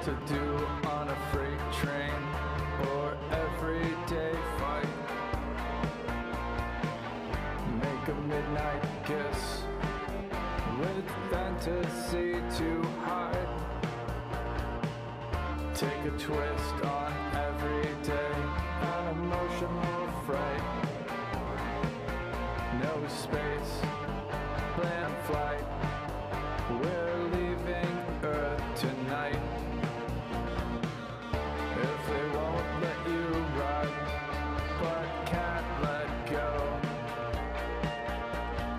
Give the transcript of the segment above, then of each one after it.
to do on a freight train or everyday fight. Make a midnight kiss with fantasy to hide. Take a twist on every day, an emotional fright. No space, plan flight. We're leaving Earth tonight. If they won't let you ride, but can't let go,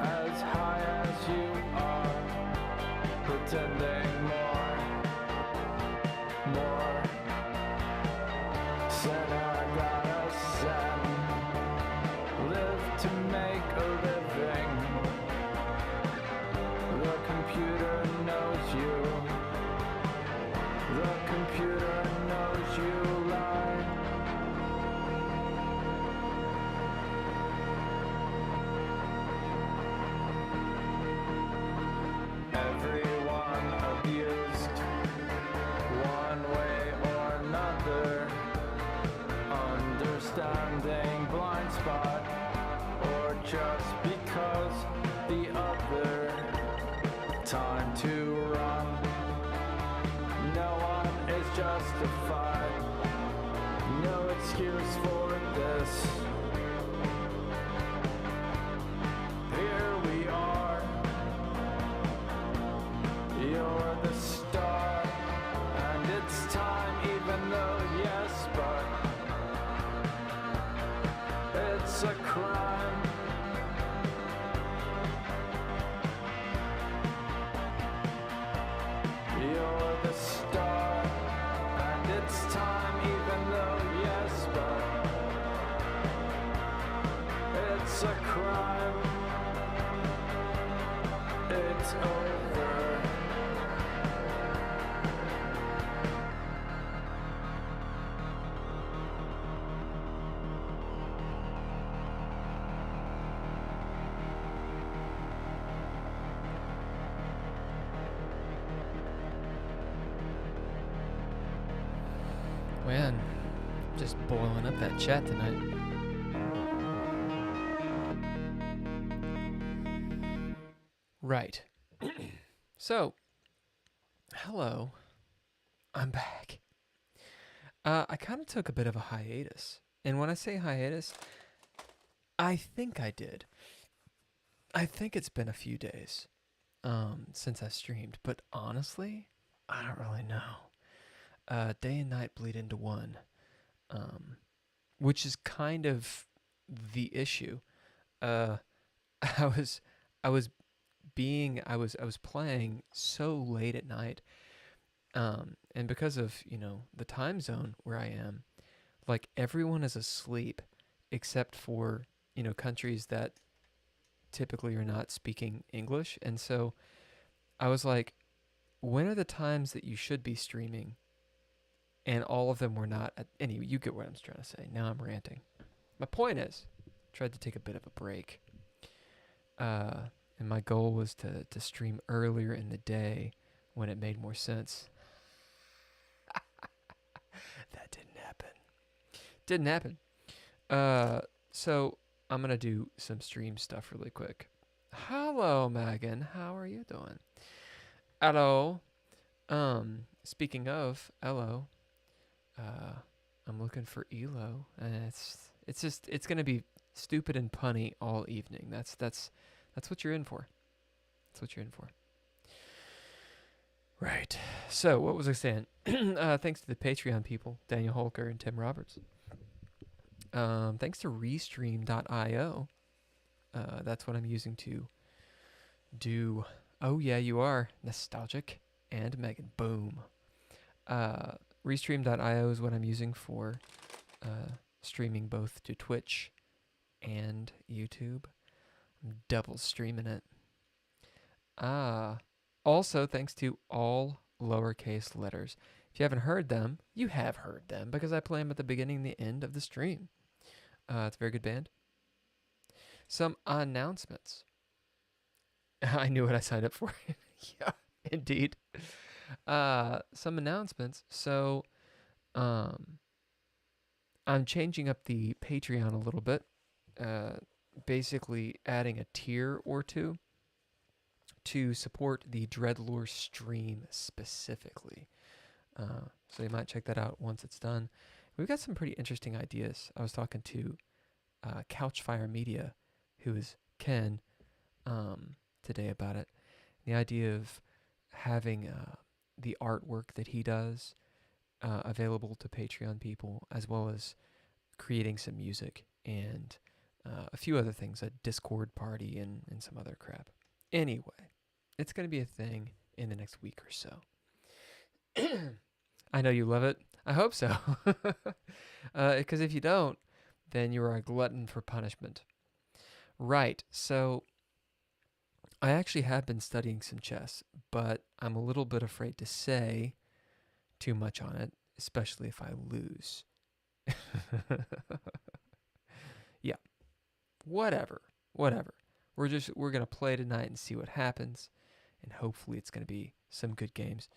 as high as you are, pretending more. Said I gotta send, live to make a living. The computer knows you. The computer knows you lie. Everyone abused, one way or another. Understanding blind spot, or just because the other. Time to run. No one is justified. No excuse for this. Here we are. You're the star, and it's time, even though yes, but it's a crime. You're the star, and it's time, even though yes, but it's a crime. It's over. Man, just boiling up that chat tonight. Right. So, hello. I'm back. I kind of took a bit of a hiatus. And when I say hiatus, I think I did. I think it's been a few days since I streamed. But honestly, I don't really know. Day and night bleed into one, which is kind of the issue. I was playing so late at night, and because of the time zone where I am, like everyone is asleep except for countries that typically are not speaking English, and so I was like, when are the times that you should be streaming? And all of them were not. Anyway, you get what I'm trying to say. Now I'm ranting. My point is, tried to take a bit of a break. And my goal was to stream earlier in the day when it made more sense. That didn't happen. Didn't happen. So I'm going to do some stream stuff really quick. Hello, Megan. How are you doing? Hello. Speaking of, hello. I'm looking for Elo, and it's gonna be stupid and punny all evening. That's what you're in for. That's what you're in for. Right. So what was I saying? Thanks to the Patreon people, Daniel Holker and Tim Roberts. Thanks to Restream.io. That's what I'm using to do. Oh yeah, you are nostalgic and Megan. Boom. Restream.io is what I'm using for streaming both to Twitch and YouTube. I'm double streaming it. Also, thanks to all lowercase letters. If you haven't heard them, you have heard them because I play them at the beginning and the end of the stream. It's a very good band. Some announcements. I knew what I signed up for. Yeah, indeed. Some announcements. So, um, I'm changing up the Patreon a little bit. Uh, basically adding a tier or two to support the Dreadlore stream specifically. So you might check that out once it's done. We've got some pretty interesting ideas. I was talking to Couchfire Media, who is Ken, today about it. The idea of having the artwork that he does available to Patreon people, as well as creating some music and a few other things, a Discord party and some other crap. Anyway, it's going to be a thing in the next week or so. I know you love it. I hope so. Because if you don't, then you are a glutton for punishment. Right, so I actually have been studying some chess, but I'm a little bit afraid to say too much on it, especially if I lose. Yeah, whatever. We're gonna play tonight and see what happens, and hopefully it's gonna be some good games.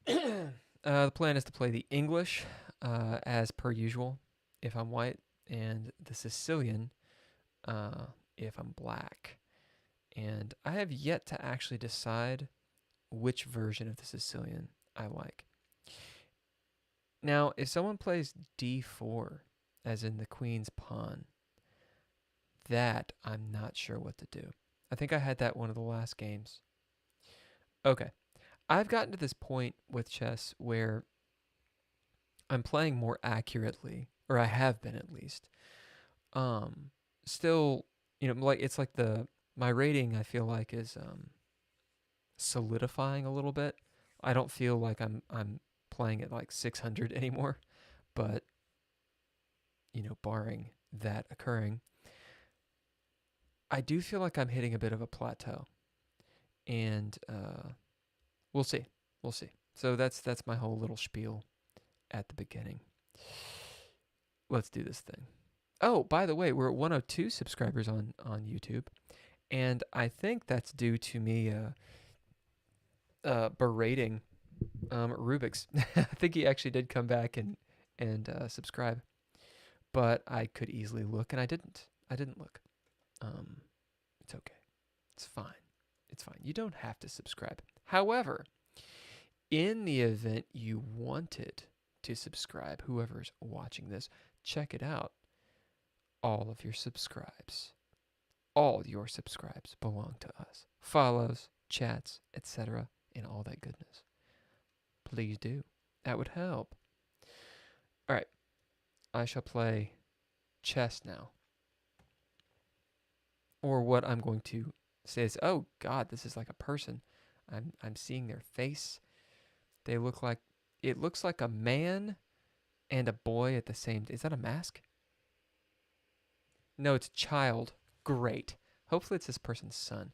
The plan is to play the English as per usual if I'm white, and the Sicilian if I'm black. And I have yet to actually decide which version of the Sicilian I like. Now, if someone plays d4, as in the queen's pawn, that I'm not sure what to do. I think I had that one of the last games. Okay. I've gotten to this point with chess where I'm playing more accurately, or I have been at least. Still, like it's like my rating I feel like is solidifying a little bit. I don't feel like I'm playing at like 600 anymore, but barring that occurring, I do feel like I'm hitting a bit of a plateau, and we'll see. We'll see. So that's my whole little spiel at the beginning. Let's do this thing. Oh, by the way, we're at 102 subscribers on YouTube, and I think that's due to me berating Rubik's. I think he actually did come back and subscribe, but I could easily look, and I didn't. I didn't look. It's okay. It's fine. It's fine. You don't have to subscribe. However, in the event you wanted to subscribe, whoever's watching this, check it out. All of your subscribes. All your subscribes belong to us. Follows, chats, etc., and all that goodness. Please do. That would help. All right. I shall play chess now. Or what I'm going to say is, oh God, this is like a person. I'm seeing their face. It looks like a man and a boy at the same time. Is that a mask? No, it's a child. Great. Hopefully it's this person's son.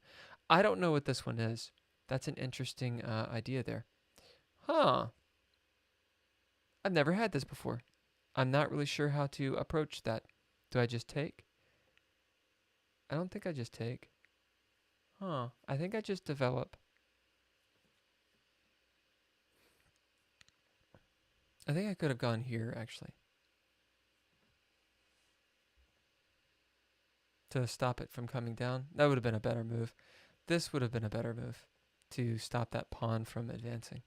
I don't know what this one is. That's an interesting idea there. Huh. I've never had this before. I'm not really sure how to approach that. Do I just take? I don't think I just take. Huh. I think I just develop. I think I could have gone here, actually, to stop it from coming down. That would have been a better move. This would have been a better move to stop that pawn from advancing.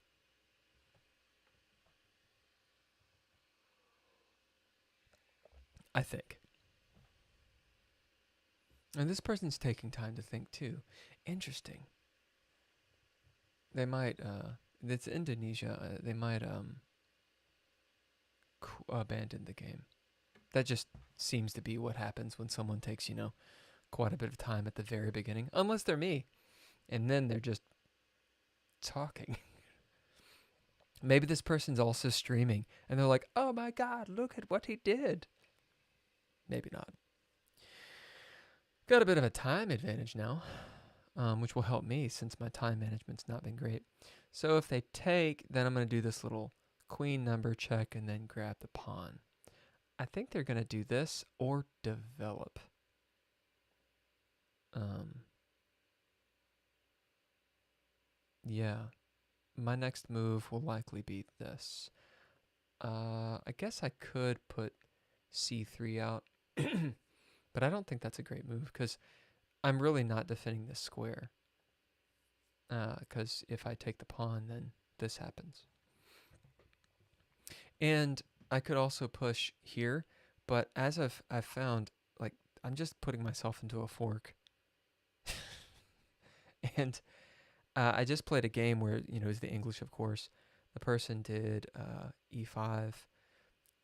I think. And this person's taking time to think too. Interesting. They might, it's Indonesia, they might abandon the game. That just seems to be what happens when someone takes, quite a bit of time at the very beginning. Unless they're me. And then they're just talking. Maybe this person's also streaming and they're like, oh my God, look at what he did. Maybe not. Got a bit of a time advantage now, which will help me since my time management's not been great. So if they take, then I'm going to do this little queen number check and then grab the pawn. I think they're going to do this or develop. Yeah. my next move will likely be this. I guess I could put c3 out, but I don't think that's a great move because I'm really not defending this square. Because if I take the pawn, then this happens. And I could also push here, but as I've found, like, I'm just putting myself into a fork. And I just played a game where, you know, it's the English, of course. The person did e5.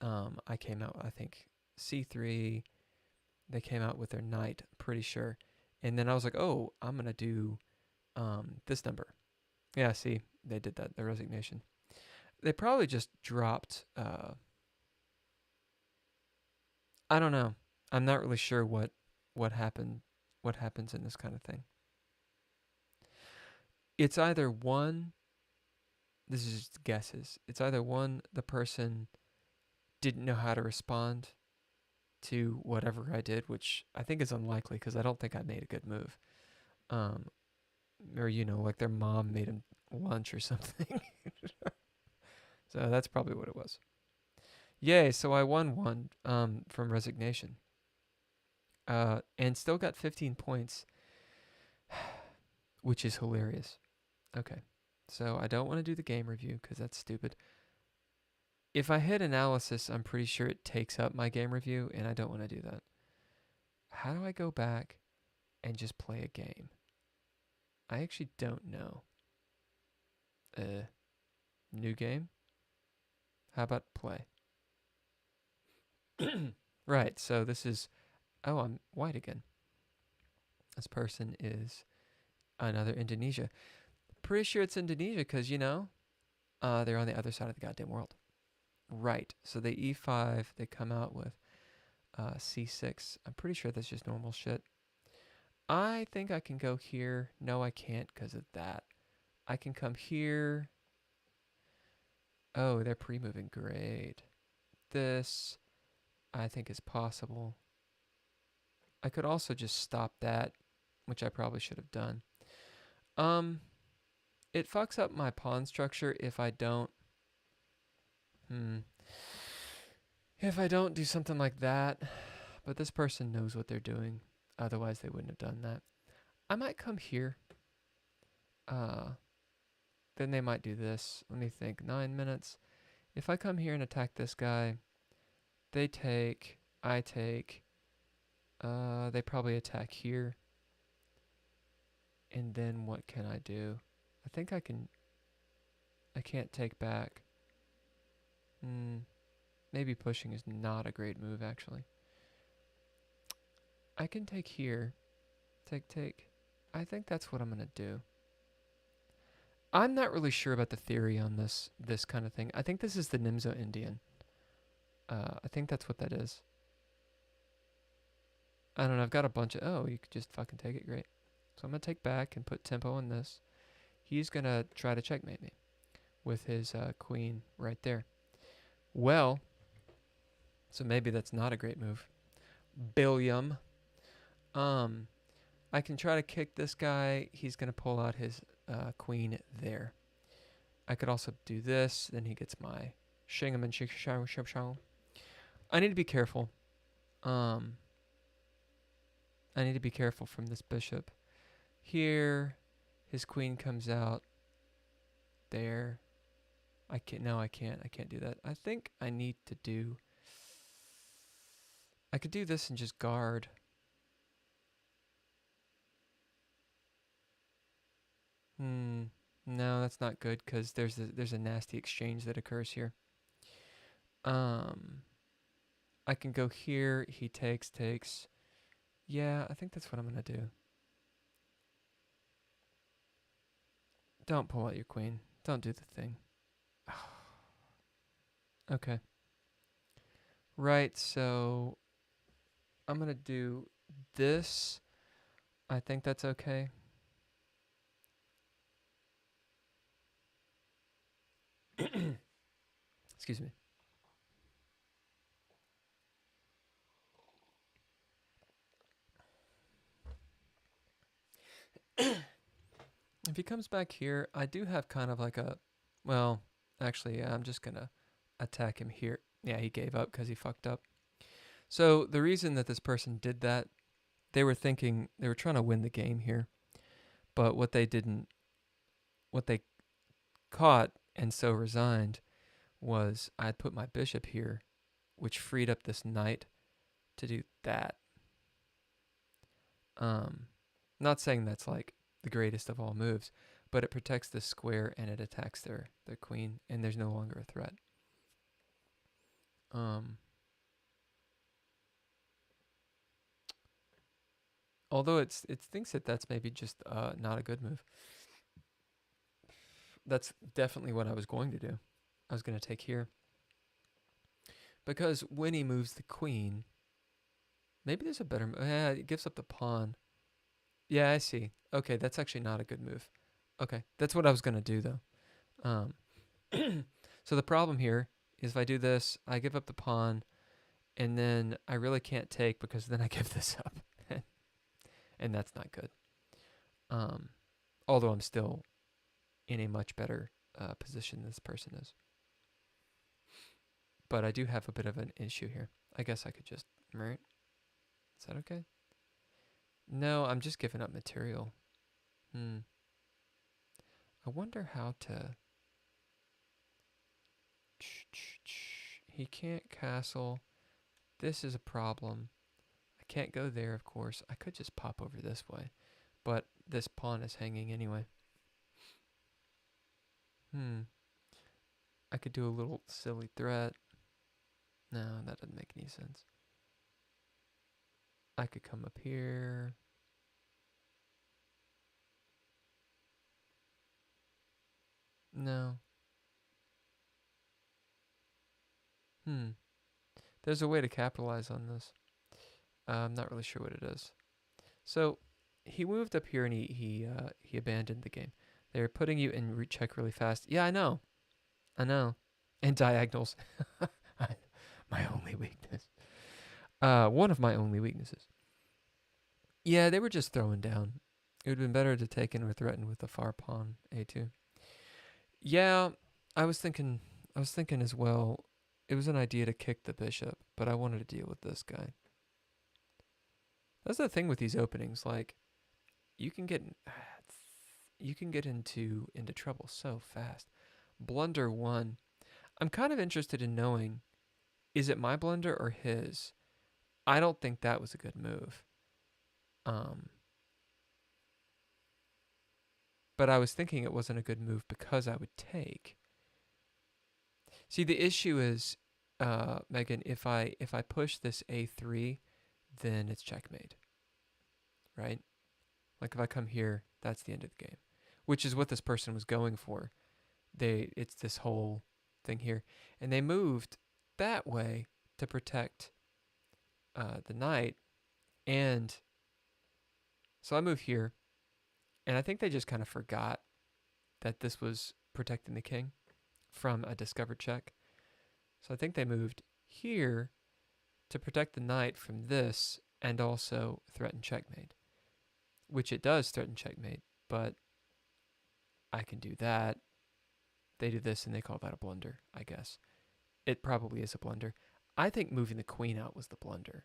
I came out, I think, c3. They came out with their knight, pretty sure. And then I was like, oh, I'm going to do this number. Yeah, see, they did that, the resignation. They probably just dropped, I don't know. I'm not really sure what happened, what happens in this kind of thing. It's either one, this is just guesses. It's either one, the person didn't know how to respond to whatever I did, which I think is unlikely because I don't think I made a good move. Or, you know, like their mom made him lunch or something. So that's probably what it was. Yay, so I won one from resignation. And still got 15 points, which is hilarious. Okay, so I don't want to do the game review because that's stupid. If I hit analysis, I'm pretty sure it takes up my game review, and I don't want to do that. How do I go back and just play a game? I actually don't know. New game? How about play? Right, so this is... Oh, I'm white again. This person is another Indonesia. Pretty sure it's Indonesia because, you know, they're on the other side of the goddamn world. Right, so they e5, they come out with c6. I'm pretty sure that's just normal shit. I think I can go here. No, I can't because of that. I can come here. Oh, they're pre-moving. Great. This, I think, is possible. I could also just stop that, which I probably should have done. It fucks up my pawn structure if I don't... If I don't do something like that. But this person knows what they're doing. Otherwise, they wouldn't have done that. I might come here. Then they might do this. Let me think. 9 minutes. If I come here and attack this guy, they take, I take, they probably attack here. And then what can I do? I think I can't take back. Maybe pushing is not a great move, actually. I can take here. Take. I think that's what I'm going to do. I'm not really sure about the theory on this kind of thing. I think this is the Nimzo Indian. I think that's what that is. I don't know. I've got a bunch of... Oh, you could just fucking take it. Great. So I'm going to take back and put tempo on this. He's going to try to checkmate me with his queen right there. Well, so maybe that's not a great move. Billiam. I can try to kick this guy. He's going to pull out his queen there. I could also do this. Then he gets my shingam and shishao. I need to be careful. I need to be careful from this bishop. Here, his queen comes out. There. I can't. No, I can't. I can't do that. I think I need to do... I could do this and just guard. No, that's not good because there's a nasty exchange that occurs here. I can go here. He takes. Yeah, I think that's what I'm gonna do. Don't pull out your queen. Don't do the thing. Okay. Right, so I'm gonna do this. I think that's okay. Excuse me. If he comes back here, I do have kind of like a, well, actually, yeah, I'm just going to attack him here. Yeah, he gave up because he fucked up. So the reason that this person did that, they were thinking, they were trying to win the game here. But what they didn't, what they caught and so resigned was I'd put my bishop here, which freed up this knight to do that. Not saying that's like the greatest of all moves, but it protects this square and it attacks their queen, and there's no longer a threat. Although it thinks that that's maybe just not a good move. That's definitely what I was going to do. I was going to take here. Because when he moves the queen, maybe there's a better move. Yeah, it gives up the pawn. Yeah, I see. Okay, that's actually not a good move. Okay, that's what I was going to do, though. So the problem here is if I do this, I give up the pawn, and then I really can't take because then I give this up. And that's not good. Although I'm still in a much better position than this person is. But I do have a bit of an issue here. I guess I could just, right? Is that okay? No, I'm just giving up material. I wonder how to... He can't castle. This is a problem. I can't go there, of course. I could just pop over this way. But this pawn is hanging anyway. I could do a little silly threat. No, that doesn't make any sense. I could come up here. No. There's a way to capitalize on this. I'm not really sure what it is. So he moved up here and he abandoned the game. They're putting you in check really fast. Yeah, I know. And diagonals. My only weakness. One of my only weaknesses. Yeah, they were just throwing down. It would have been better to take in or threaten with the far pawn, a2. Yeah, I was thinking as well. It was an idea to kick the bishop, but I wanted to deal with this guy. That's the thing with these openings. Like, you can get into trouble so fast. Blunder 1. I'm kind of interested in knowing, is it my blunder or his? I don't think that was a good move. But I was thinking it wasn't a good move because I would take. See, the issue is, Megan, if I push this a3, then it's checkmate. Right? Like if I come here, that's the end of the game, which is what this person was going for. It's this whole thing here, and they moved that way to protect the knight, and so I move here, and I think they just kind of forgot that this was protecting the king from a discovered check. So I think they moved here to protect the knight from this and also threaten checkmate, which it does threaten checkmate, but I can do that. They do this and they call that a blunder, I guess. It probably is a blunder. I think moving the queen out was the blunder.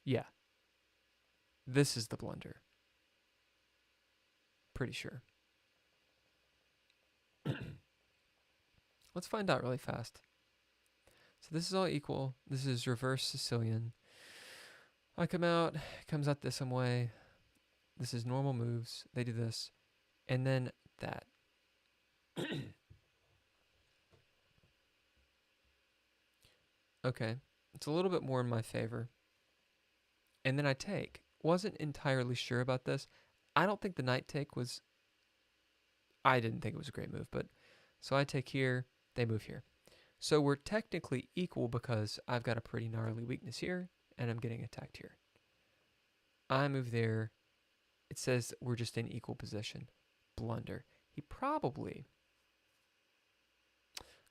Yeah. This is the blunder. Pretty sure. Let's find out really fast. So this is all equal. This is reverse Sicilian. I come out, comes out this some way. This is normal moves. They do this. And then that. Okay. It's a little bit more in my favor. And then I take. Wasn't entirely sure about this. I don't think the knight take was... I didn't think it was a great move, but... So I take here, they move here. So we're technically equal because I've got a pretty gnarly weakness here, and I'm getting attacked here. I move there. It says we're just in equal position. Blunder. He probably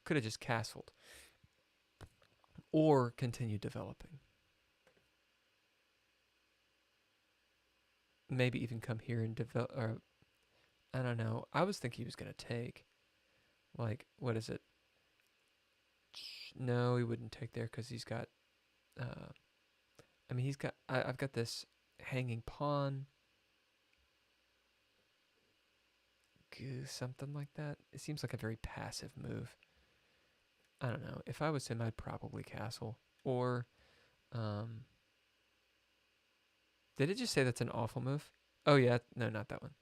could have just castled or continued developing. maybe even come here and develop. Or I don't know. I was thinking he was gonna take like what is it? No, he wouldn't take there because he's got. Uh, I mean, he's got. I've got this hanging pawn. Something like that. It seems like a very passive move. I don't know. If I was him, I'd probably castle. Or, um, did it just say that's an awful move? Oh yeah, no, not that one.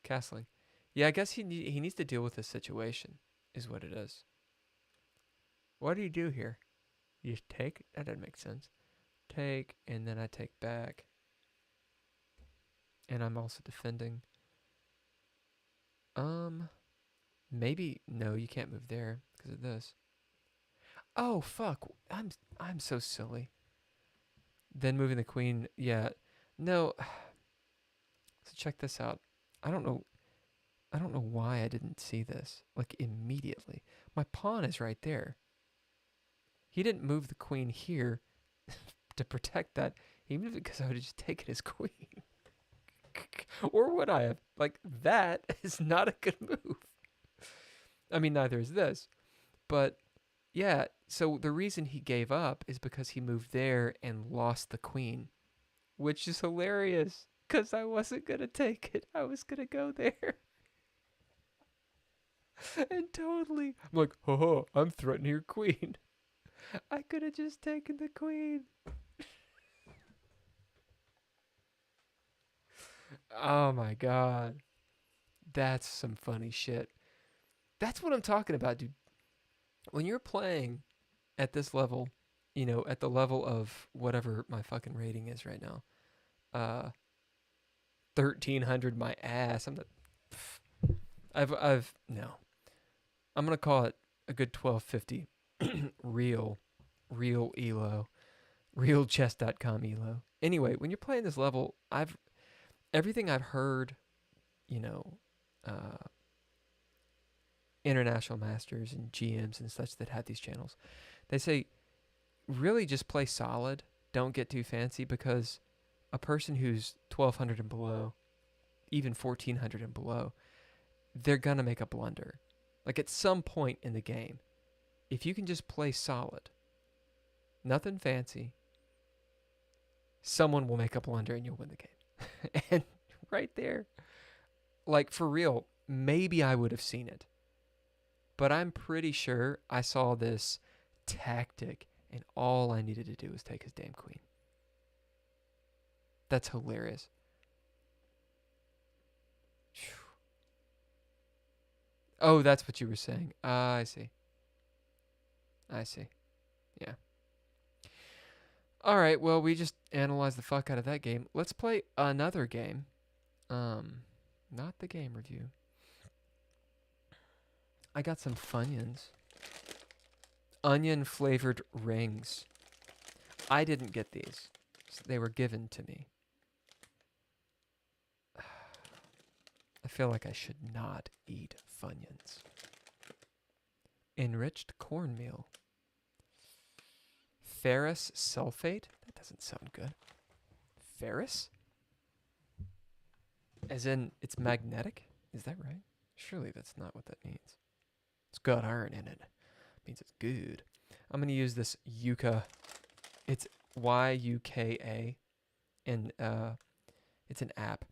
Castling. Yeah, I guess he needs to deal with this situation, is what it is. What do you do here? You just take? That doesn't make sense. Take, and then I take back. And I'm also defending. Maybe no, you can't move there because of this. Oh fuck! I'm so silly. Then moving the queen, yeah. No. So check this out. I don't know. I don't know why I didn't see this like immediately. My pawn is right there. He didn't move the queen here to protect that. He moved it because I would have just taken his queen. Or would I have? Like, that is not a good move. I mean, neither is this. But, yeah, so the reason he gave up is because he moved there and lost the queen, which is hilarious because I wasn't going to take it. I was going to go there. And totally, I'm like, ho, I'm threatening your queen. I could have just taken the queen. Oh my god. That's some funny shit. That's what I'm talking about, dude. When you're playing at this level, at the level of whatever my fucking rating is right now, 1300 my ass. I've no. I'm gonna call it a good 1250. real, real elo, real chess.com elo. Anyway, when you're playing this level, everything I've heard, you know, uh, international masters and GMs and such that have these channels, they say really just play solid. Don't get too fancy because a person who's 1200 and below, even 1400 and below, they're going to make a blunder. Like at some point in the game, if you can just play solid, nothing fancy, someone will make a blunder and you'll win the game. And right there, like for real, maybe I would have seen it. But I'm pretty sure I saw this tactic and all I needed to do was take his damn queen. That's hilarious. Oh, that's what you were saying. I see. Yeah. All right, well, we just analyzed the fuck out of that game. Let's play another game. Not the game review. I got some Funyuns. Onion flavored rings. I didn't get these. So they were given to me. I feel like I should not eat Funyuns. Enriched cornmeal. Ferrous sulfate? That doesn't sound good. Ferrous? As in, it's magnetic? Is that right? Surely that's not what that means. It's got iron in it. Means it's good. I'm going to use this Yuka. It's Yuka. And it's an app.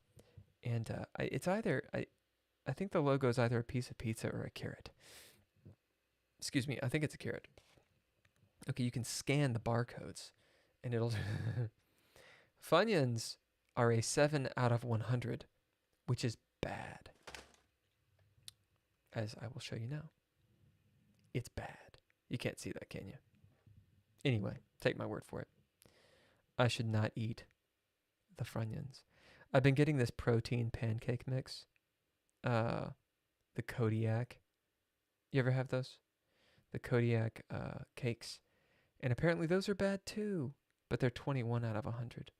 And it's either... I think the logo is either a piece of pizza or a carrot. Excuse me, I think it's a carrot. Okay, you can scan the barcodes, and it'll... Funyuns are a 7 out of 100, which is bad. As I will show you now. It's bad. You can't see that, can you? Anyway, take my word for it. I should not eat the Funyuns. I've been getting this protein pancake mix. The Kodiak. You ever have those? The Kodiak cakes. And apparently those are bad too. But they're 21 out of 100. It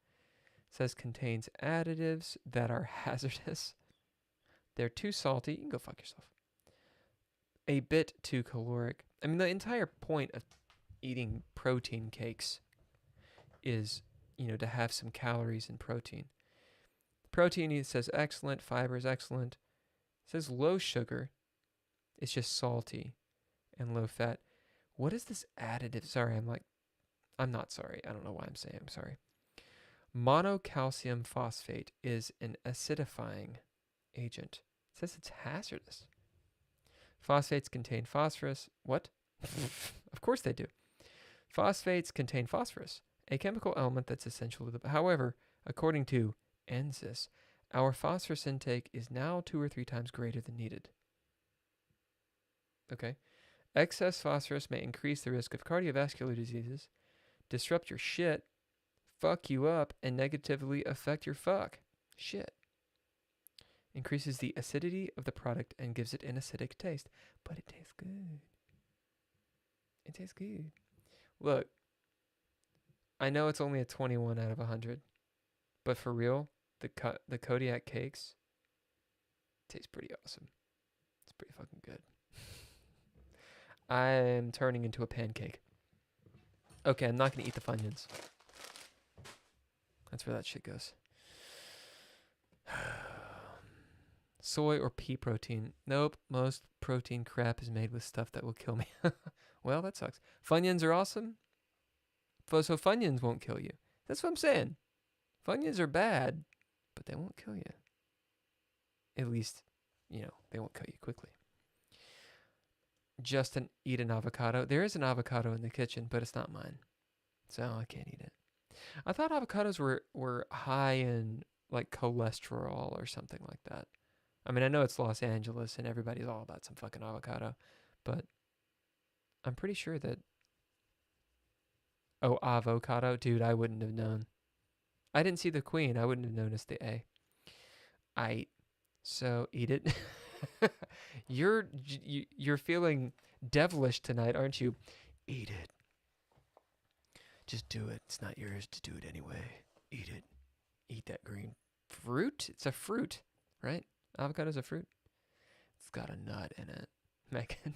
says contains additives that are hazardous. They're too salty. You can go fuck yourself. A bit too caloric. I mean, the entire point of eating protein cakes is, to have some calories and protein. Protein, it says excellent. Fiber is excellent. It says low sugar. It's just salty and low fat. What is this additive? Sorry, I'm not sorry. I don't know why I'm saying I'm sorry. Monocalcium phosphate is an acidifying agent. It says it's hazardous. Phosphates contain phosphorus. What? Of course they do. Phosphates contain phosphorus, a chemical element that's essential to the... However, according to NSYS, our phosphorus intake is now 2 or 3 times greater than needed. Okay. Excess phosphorus may increase the risk of cardiovascular diseases, disrupt your shit, fuck you up, and negatively affect your shit. Increases the acidity of the product and gives it an acidic taste. But it tastes good. It tastes good. Look, I know it's only a 21 out of 100, but for real, the Kodiak cakes taste pretty awesome. It's pretty fucking good. I'm turning into a pancake. Okay, I'm not going to eat the Funyuns. That's where that shit goes. Soy or pea protein. Nope, most protein crap is made with stuff that will kill me. Well, that sucks. Funyuns are awesome. So Funyuns won't kill you. That's what I'm saying. Funyuns are bad, but they won't kill you. At least, they won't kill you quickly. Justin, eat an avocado. There is an avocado in the kitchen, but it's not mine. So I can't eat it. I thought avocados were high in like cholesterol or something like that. I mean, I know it's Los Angeles and everybody's all about some fucking avocado, but I'm pretty sure that... Oh, avocado? Dude, I wouldn't have known. I didn't see the queen. I wouldn't have noticed the A. So eat it. You're feeling devilish tonight, aren't you? Eat it. Just do it. It's not yours to do it anyway. Eat it. Eat that green fruit. It's a fruit, right? Avocado's a fruit. It's got a nut in it. Megan.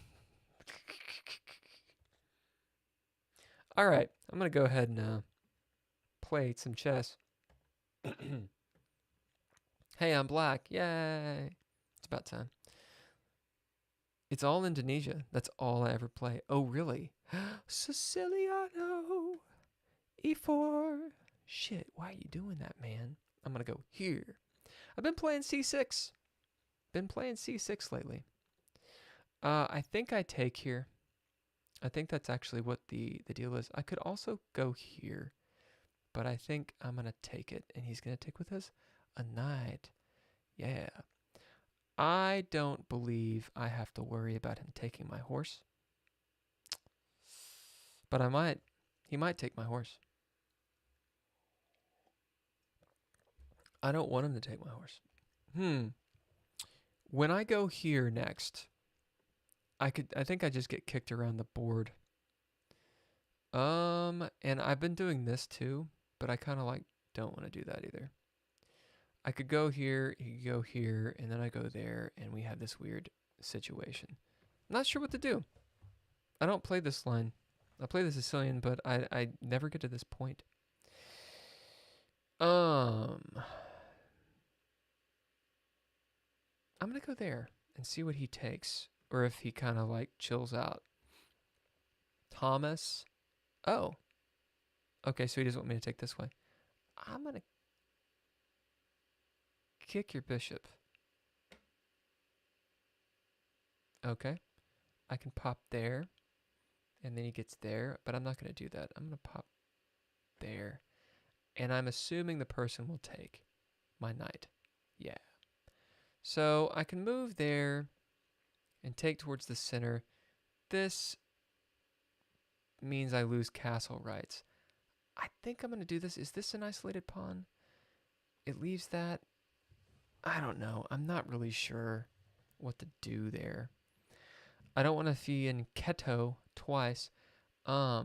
All right. I'm going to go ahead and play some chess. Hey, I'm black. Yay. It's about time. It's all Indonesia. That's all I ever play. Oh, really? Siciliano. E4. Shit, why are you doing that, man? I'm going to go here. I've been playing C6. Been playing C6 lately. I think I take here. I think that's actually what the deal is. I could also go here, but I think I'm going to take it, and he's going to take with us a knight. Yeah. I don't believe I have to worry about him taking my horse, but I might. He might take my horse. I don't want him to take my horse. When I go here next, I think I just get kicked around the board. And I've been doing this too, but I kind of don't want to do that either. I could go here, he could go here, and then I go there, and we have this weird situation. Not sure what to do. I don't play this line. I play the Sicilian, but I never get to this point. I'm going to go there and see what he takes, or if he kind of chills out. Thomas. Oh. Okay, so he doesn't want me to take this way. I'm going to kick your bishop. Okay. I can pop there, and then he gets there, but I'm not going to do that. I'm going to pop there, and I'm assuming the person will take my knight. Yeah. So I can move there and take towards the center. This means I lose castle rights. I think I'm going to do this. Is this an isolated pawn? It leaves that. I don't know. I'm not really sure what to do there. I don't want to fee in Keto twice. I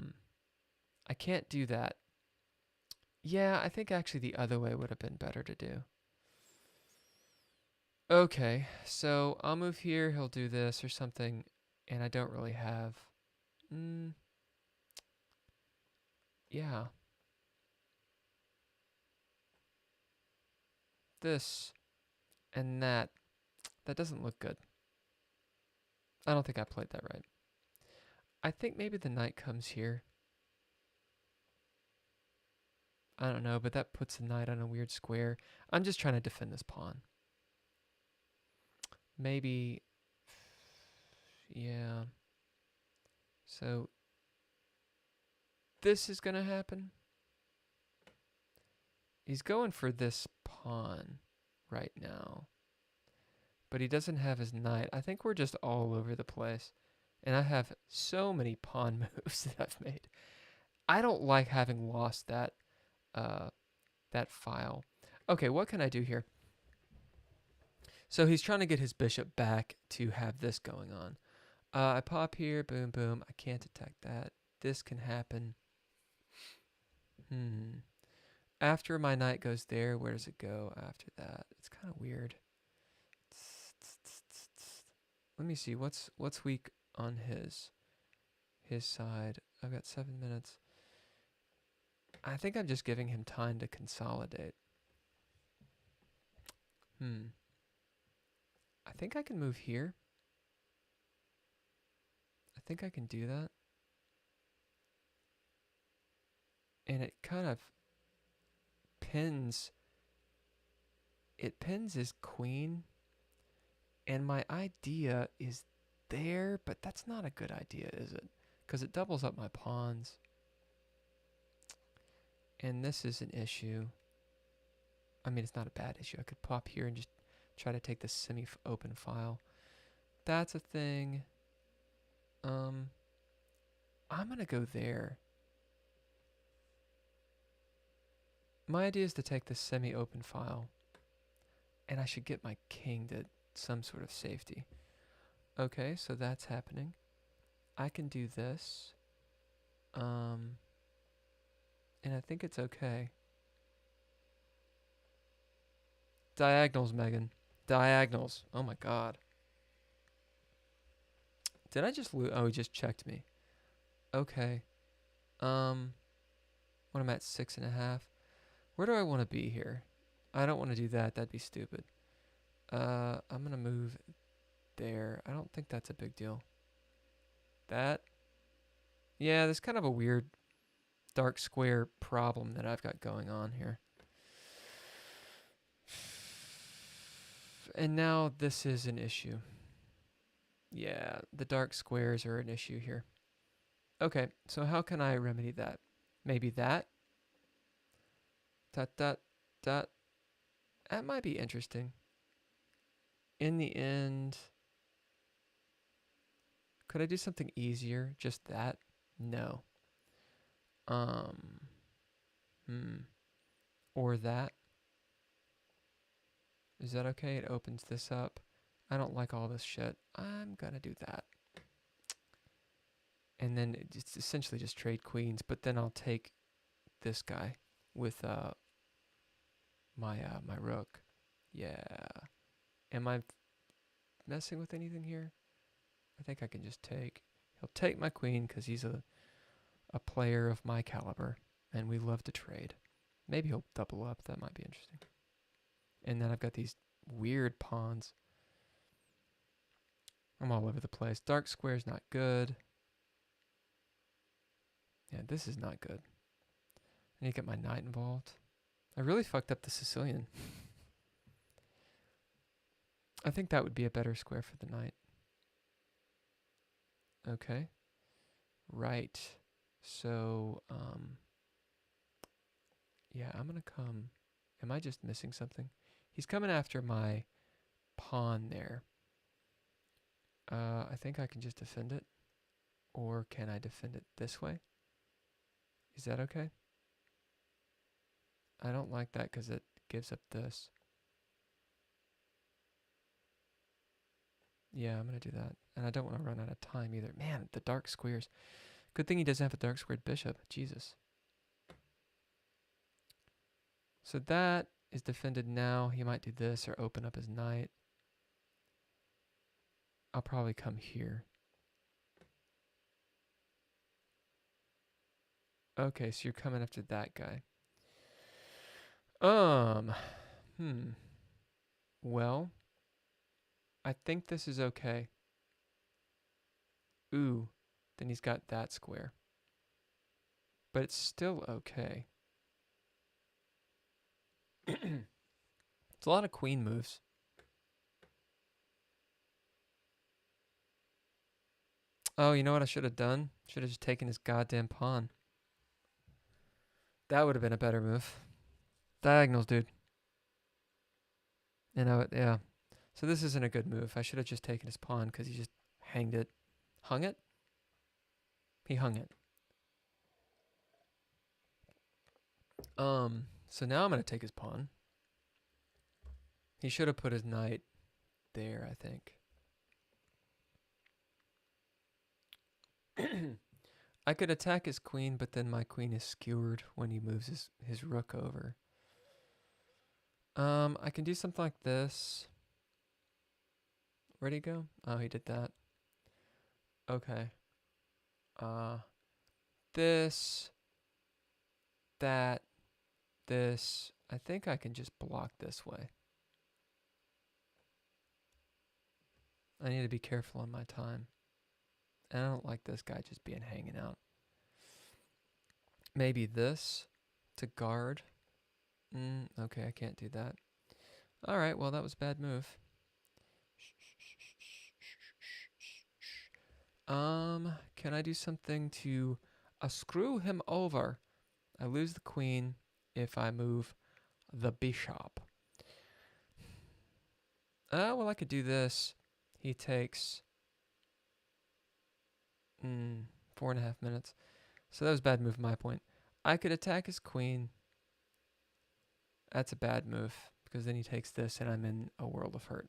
can't do that. Yeah, I think actually the other way would have been better to do. Okay, so I'll move here, he'll do this or something, and I don't really have... Yeah. this and that. That doesn't look good. I don't think I played that right. I think maybe the knight comes here. I don't know, but that puts the knight on a weird square. I'm just trying to defend this pawn. Maybe, yeah. So this is going to happen. He's going for this pawn right now, but he doesn't have his knight. I think we're just all over the place, and I have so many pawn moves that I've made. I don't like having lost that file. Okay, what can I do here? So he's trying to get his bishop back to have this going on. I pop here, boom, boom. I can't attack that. This can happen. After my knight goes there, where does it go after that? It's kind of weird. Let me see. What's weak on his side? I've got 7 minutes. I think I'm just giving him time to consolidate. I think I can move here. I think I can do that. And it kind of pins. It pins his queen. And my idea is there, but that's not a good idea, is it? Because it doubles up my pawns. And this is an issue. I mean, it's not a bad issue. I could pop here and just try to take this semi-open file. That's a thing. I'm going to go there. My idea is to take this semi-open file. And I should get my king to some sort of safety. Okay, so that's happening. I can do this. And I think it's okay. Diagonals, Megan. Diagonals. Oh my god. Did I just lose? Oh, he just checked me. Okay. What am I at? 6.5. Where do I want to be here? I don't want to do that. That'd be stupid. I'm going to move there. I don't think that's a big deal. That? Yeah, there's kind of a weird dark square problem that I've got going on here. And now this is an issue. Yeah, the dark squares are an issue here. Okay, so how can I remedy that? Maybe that? Dot, dot, dot. That might be interesting. In the end, could I do something easier? Just that? No. Or that? Is that okay? It opens this up. I don't like all this shit. I'm gonna do that. And then it's essentially just trade queens, but then I'll take this guy with my rook. Yeah. Am I messing with anything here? I think I can just take. He'll take my queen because he's a player of my caliber, and we love to trade. Maybe he'll double up. That might be interesting. And then I've got these weird pawns. I'm all over the place. Dark square's not good. Yeah, this is not good. I need to get my knight involved. I really fucked up the Sicilian. I think that would be a better square for the knight. Okay. Right. So, yeah, I'm going to come. Am I just missing something? He's coming after my pawn there. I think I can just defend it. Or can I defend it this way? Is that okay? I don't like that because it gives up this. Yeah, I'm going to do that. And I don't want to run out of time either. Man, the dark squares. Good thing he doesn't have a dark squared bishop. Jesus. So that is defended now. He might do this or open up his knight. I'll probably come here. Okay, so you're coming after that guy. Well, I think this is okay. Ooh, then he's got that square. But it's still okay. It's a lot of queen moves. Oh, you know what I should have done? Should have just taken his goddamn pawn. That would have been a better move. Diagonals, dude. Yeah. So this isn't a good move. I should have just taken his pawn because he just hanged it. Hung it? He hung it. So now I'm going to take his pawn. He should have put his knight there, I think. I could attack his queen, but then my queen is skewered when he moves his rook over. I can do something like this. Where'd he go? Oh, he did that. Okay. This, that, this. I think I can just block this way. I need to be careful on my time. And I don't like this guy just being hanging out. Maybe this to guard. Okay, I can't do that. All right, well, that was a bad move. Can I do something to screw him over? I lose the queen if I move the bishop. Well, I could do this. He takes 4.5 minutes. So that was a bad move, my point. I could attack his queen. That's a bad move because then he takes this and I'm in a world of hurt.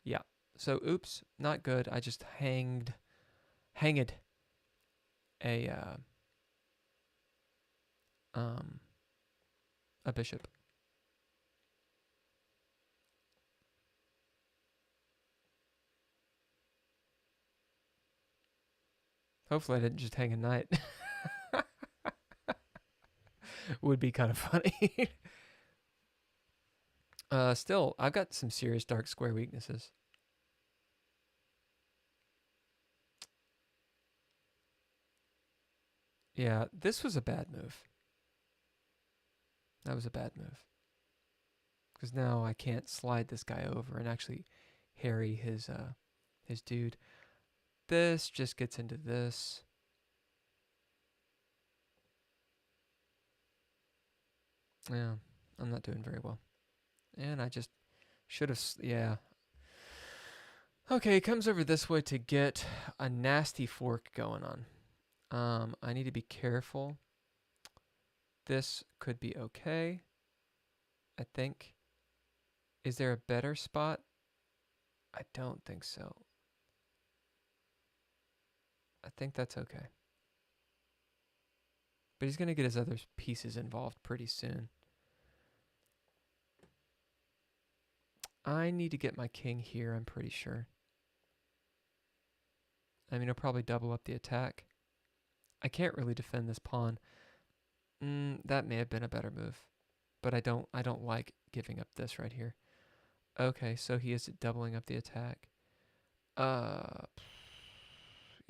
Yeah. So, oops, not good. I just hanged a bishop. Hopefully I didn't just hang a knight. Would be kind of funny. Still, I've got some serious dark square weaknesses. Yeah, this was a bad move. That was a bad move. Because now I can't slide this guy over and actually harry his dude. This just gets into this. Yeah, I'm not doing very well. And I just should have, yeah. Okay, he comes over this way to get a nasty fork going on. I need to be careful. This could be okay, I think. Is there a better spot? I don't think so. I think that's okay. But he's going to get his other pieces involved pretty soon. I need to get my king here, I'm pretty sure. I mean, he'll probably double up the attack. I can't really defend this pawn. That may have been a better move. But I don't like giving up this right here. Okay, so he is doubling up the attack.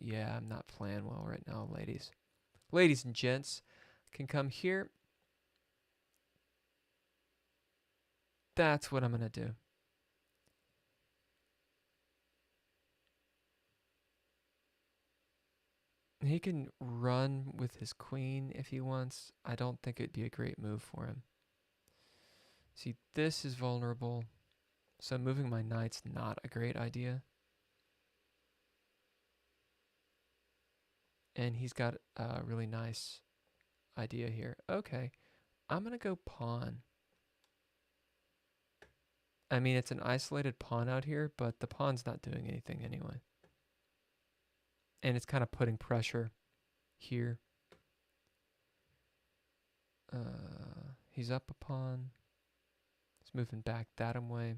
Yeah, I'm not playing well right now, ladies. Ladies and gents, can come here. That's what I'm going to do. He can run with his queen if he wants. I don't think it'd be a great move for him. See, this is vulnerable. So moving my knight's not a great idea. And he's got a really nice idea here. Okay, I'm going to go pawn. I mean, it's an isolated pawn out here, but the pawn's not doing anything anyway. And it's kind of putting pressure here. He's up a pawn. He's moving back that way.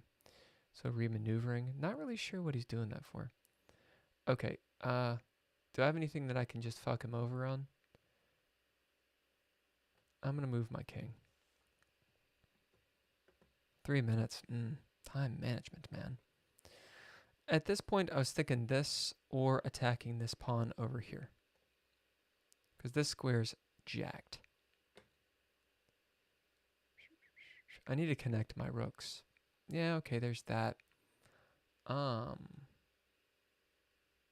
So remaneuvering. Not really sure what he's doing that for. Okay. Do I have anything that I can just fuck him over on? I'm going to move my king. 3 minutes. Time management, man. At this point, I was thinking this or attacking this pawn over here. Because this square's jacked. I need to connect my rooks. Yeah, okay, there's that.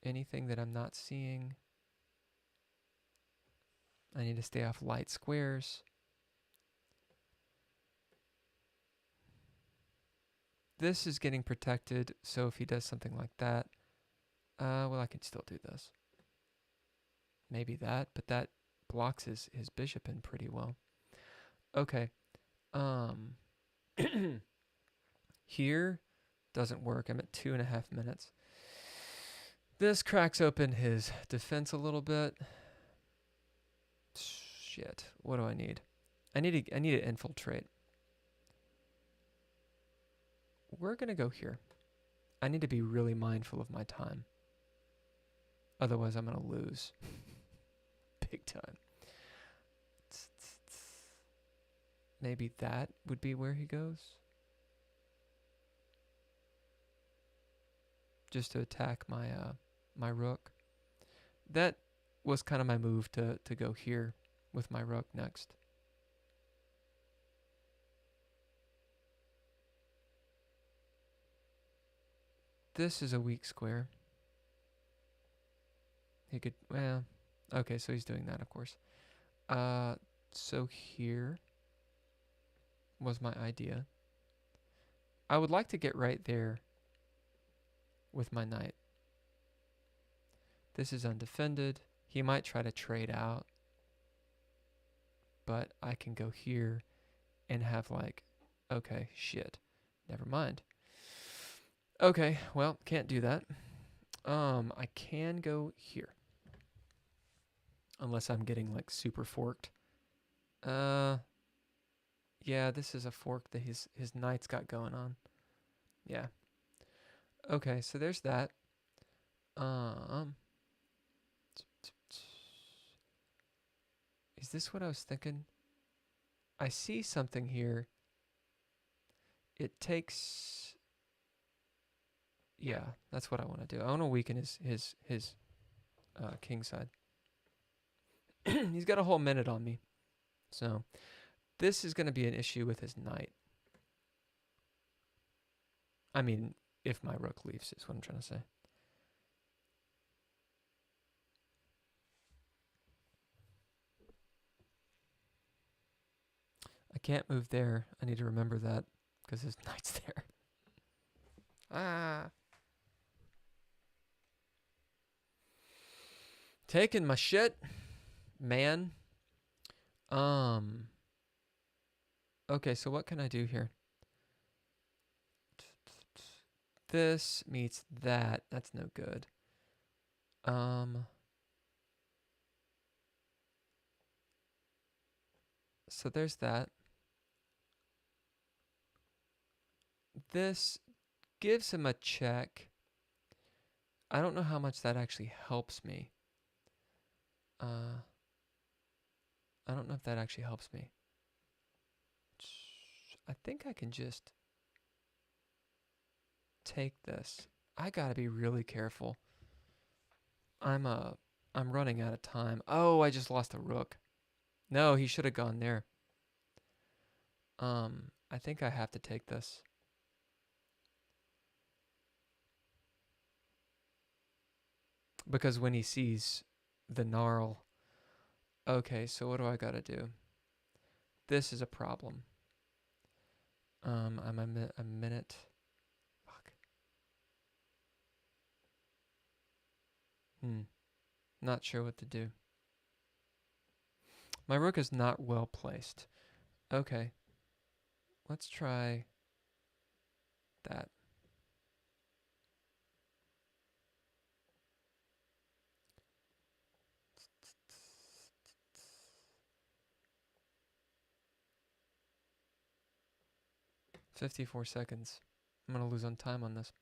Anything that I'm not seeing? I need to stay off light squares. This is getting protected, so if he does something like that, well, I can still do this. Maybe that, but that blocks his bishop in pretty well. Okay. Here doesn't work. I'm at 2.5 minutes. This cracks open his defense a little bit. Shit. What do I need? I need to infiltrate. We're gonna go here. I need to be really mindful of my time. Otherwise, I'm gonna lose. Big time. Maybe that would be where he goes. Just to attack my my rook. That was kind of my move to go here with my rook next. This is a weak square. He could, well, okay, so he's doing that, of course. So here was my idea. I would like to get right there with my knight. This is undefended. He might try to trade out, but I can go here and have like, okay, shit, never mind. Okay, well, can't do that. I can go here. Unless I'm getting like super forked. Yeah, this is a fork that his knight's got going on. Yeah. Okay, so there's that. Is this what I was thinking? I see something here. It takes, yeah, that's what I want to do. I want to weaken his king side. He's got a whole minute on me. So this is going to be an issue with his knight. I mean, if my rook leaves is what I'm trying to say. I can't move there. I need to remember that because his knight's there. Ah. Taking my shit, man. Okay, so what can I do here? This meets that. That's no good. So there's that. This gives him a check. I don't know how much that actually helps me. I don't know if that actually helps me. I think I can just take this. I gotta be really careful. I'm running out of time. Oh, I just lost a rook. No, he should have gone there. I think I have to take this. Because when he sees the gnarl. Okay, so what do I gotta do? This is a problem. I'm a minute. Fuck. Not sure what to do. My rook is not well placed. Okay. Let's try that. $54 seconds. I'm going to lose on time on this.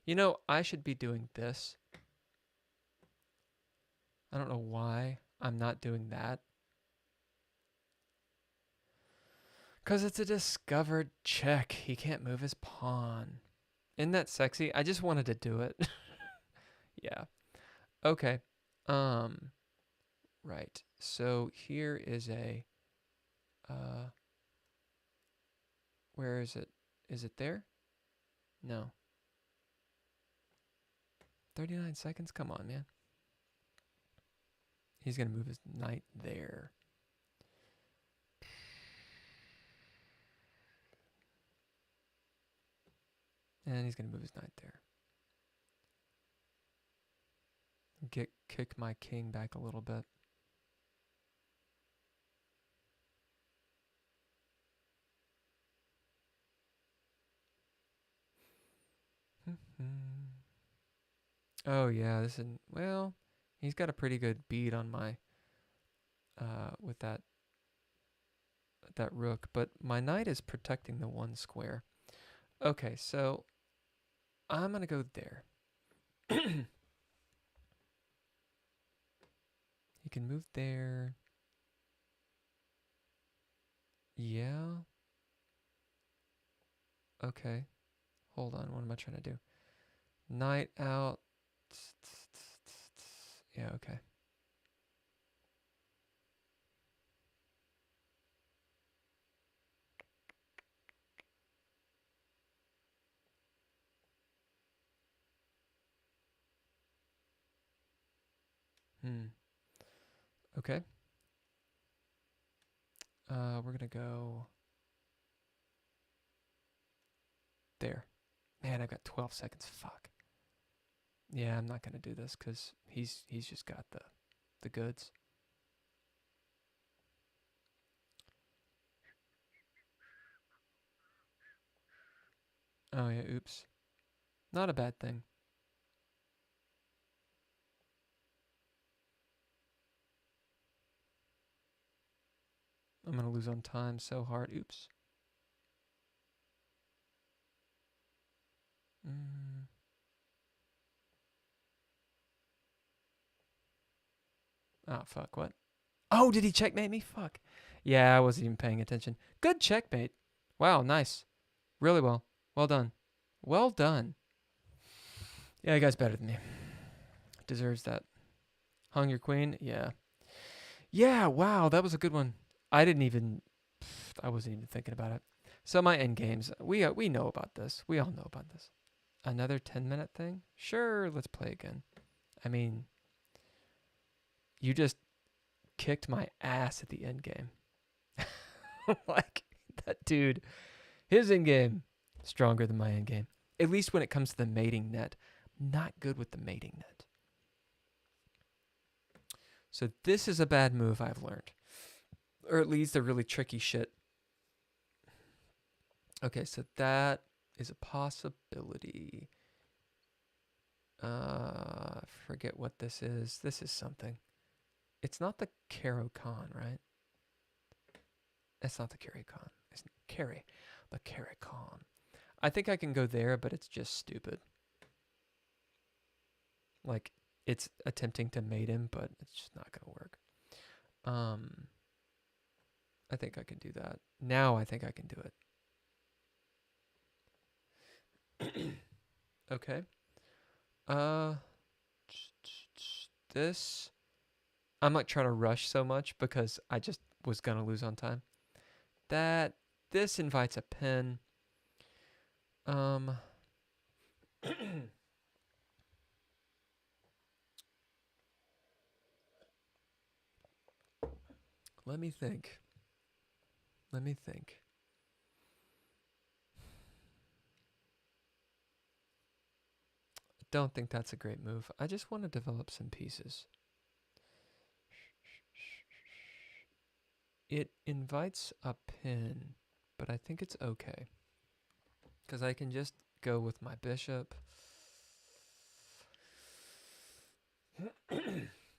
You know, I should be doing this. I don't know why I'm not doing that. Because it's a discovered check. He can't move his pawn. Isn't that sexy? I just wanted to do it. Yeah. Okay. Um, right. So here is a, uh, where is it? Is it there? No. 39 seconds? Come on, man. He's going to move his knight there. And he's going to move his knight there. Kick my king back a little bit. Oh yeah, this is, well, he's got a pretty good beat on my with that rook, but my knight is protecting the one square. Okay, so I'm gonna go there. He can move there. Yeah. Okay. Hold on. What am I trying to do? Knight out. Yeah, okay. Okay. We're gonna go there. Man, I've got 12 seconds. Fuck. Yeah, I'm not gonna do this because he's just got the goods. Oh yeah, oops. Not a bad thing. I'm gonna lose on time so hard. Oops. Oh fuck, what? Oh, did he checkmate me? Fuck. Yeah, I wasn't even paying attention. Good checkmate. Wow, nice. Really well. Well done. Well done. Yeah, the guy's better than me. Deserves that. Hung your queen? Yeah. Yeah, wow, that was a good one. I wasn't even thinking about it. So my end games, we know about this. We all know about this. Another 10-minute thing? Sure, let's play again. I mean, you just kicked my ass at the end game. Like, that dude, his end game, stronger than my end game. At least when it comes to the mating net. Not good with the mating net. So this is a bad move I've learned. Or at least a really tricky shit. Okay, so that is a possibility. Forget what this is. This is something. It's not the Caro-Kann, right? It's not the Carry-Con. It's Carry. The Carry-Con. I think I can go there, but it's just stupid. Like, it's attempting to mate him, but it's just not going to work. I think I can do that. Now I think I can do it. Okay. This, I'm not trying to rush so much because I just was going to lose on time. This invites a pin. Let me think. Don't think that's a great move. I just want to develop some pieces. It invites a pin, but I think it's okay. Because I can just go with my bishop. Let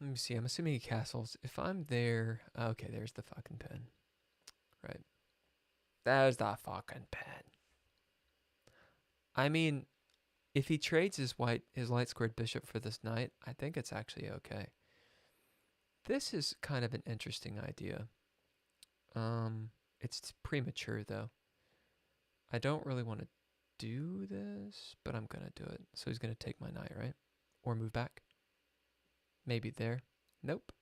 me see. I'm assuming he castles. If I'm there... Okay, there's the fucking pin. Right. There's the fucking pin. I mean, if he trades his light squared bishop for this knight, I think it's actually okay. This is kind of an interesting idea. It's premature though. I don't really want to do this, but I'm going to do it. So he's going to take my knight, right? Or move back. Maybe there. Nope.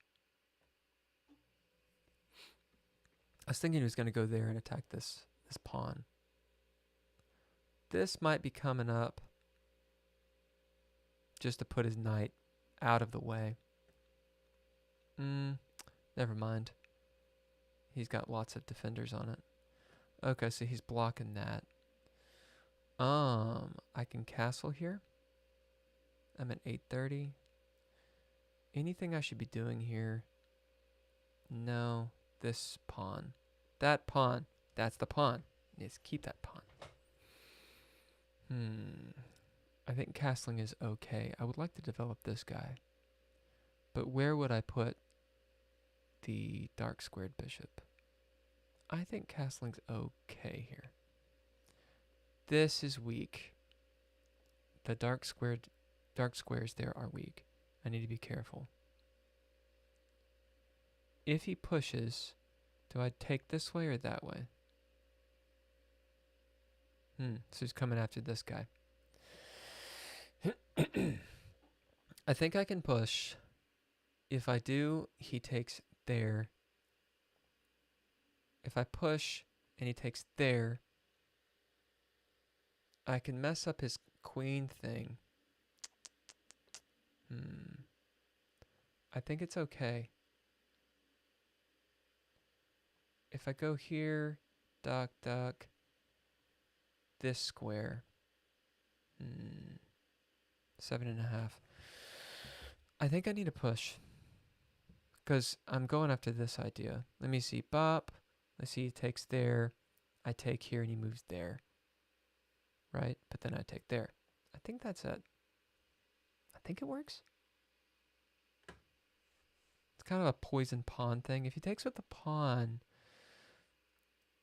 I was thinking he was going to go there and attack this pawn. This might be coming up just to put his knight out of the way. Never mind. He's got lots of defenders on it. Okay, so he's blocking that. I can castle here. I'm at 830. Anything I should be doing here? No. This pawn. That pawn. That's the pawn. Yes, keep that pawn. I think castling is okay. I would like to develop this guy. But where would I put the dark squared bishop? I think castling's okay here. This is weak. The dark squares there are weak. I need to be careful. If he pushes, do I take this way or that way? So he's coming after this guy. I think I can push. If I do, he takes there. If I push and he takes there, I can mess up his queen thing. I think it's okay. If I go here, duck, duck, this square, 7.5. I think I need to push because I'm going after this idea. Let me see, bop. Let's see, he takes there. I take here and he moves there. Right? But then I take there. I think that's it. I think it works. It's kind of a poison pawn thing. If he takes with the pawn,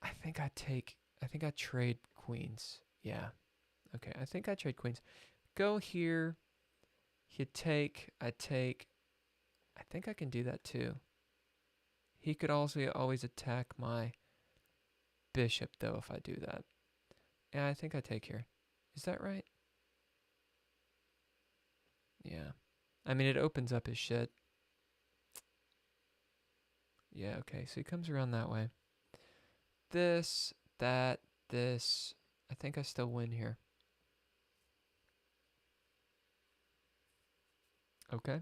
I think I trade queens. Yeah. Okay, I think I trade queens. Go here. You take, I take. I think I can do that too. He could also always attack my bishop though if I do that. Yeah, I think I take here. Is that right? Yeah. I mean, it opens up his shit. Yeah, okay. So he comes around that way. This, that, this. I think I still win here. Okay.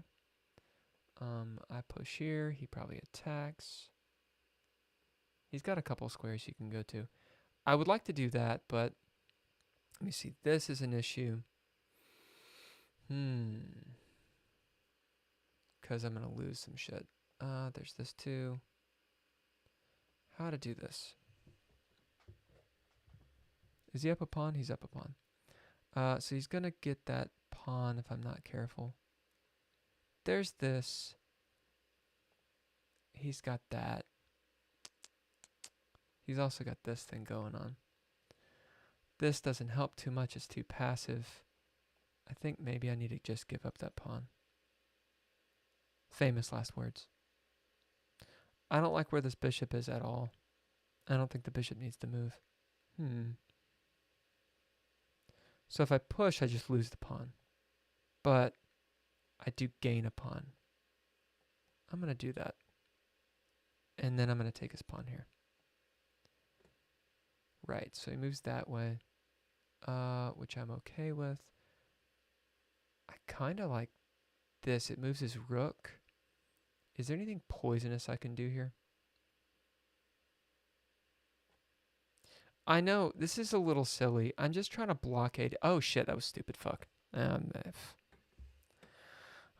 I push here. He probably attacks. He's got a couple squares he can go to. I would like to do that, but let me see. This is an issue. Because I'm going to lose some shit. There's this too. How to do this? Is he up a pawn? He's up a pawn. So he's going to get that pawn if I'm not careful. There's this. He's got that. He's also got this thing going on. This doesn't help too much. It's too passive. I think maybe I need to just give up that pawn. Famous last words. I don't like where this bishop is at all. I don't think the bishop needs to move. So if I push, I just lose the pawn. But I do gain a pawn. I'm going to do that. And then I'm going to take his pawn here. Right, so he moves that way, which I'm okay with. I kind of like this. It moves his rook. Is there anything poisonous I can do here? I know, this is a little silly. I'm just trying to blockade. Oh, shit, that was stupid. Fuck. Oh,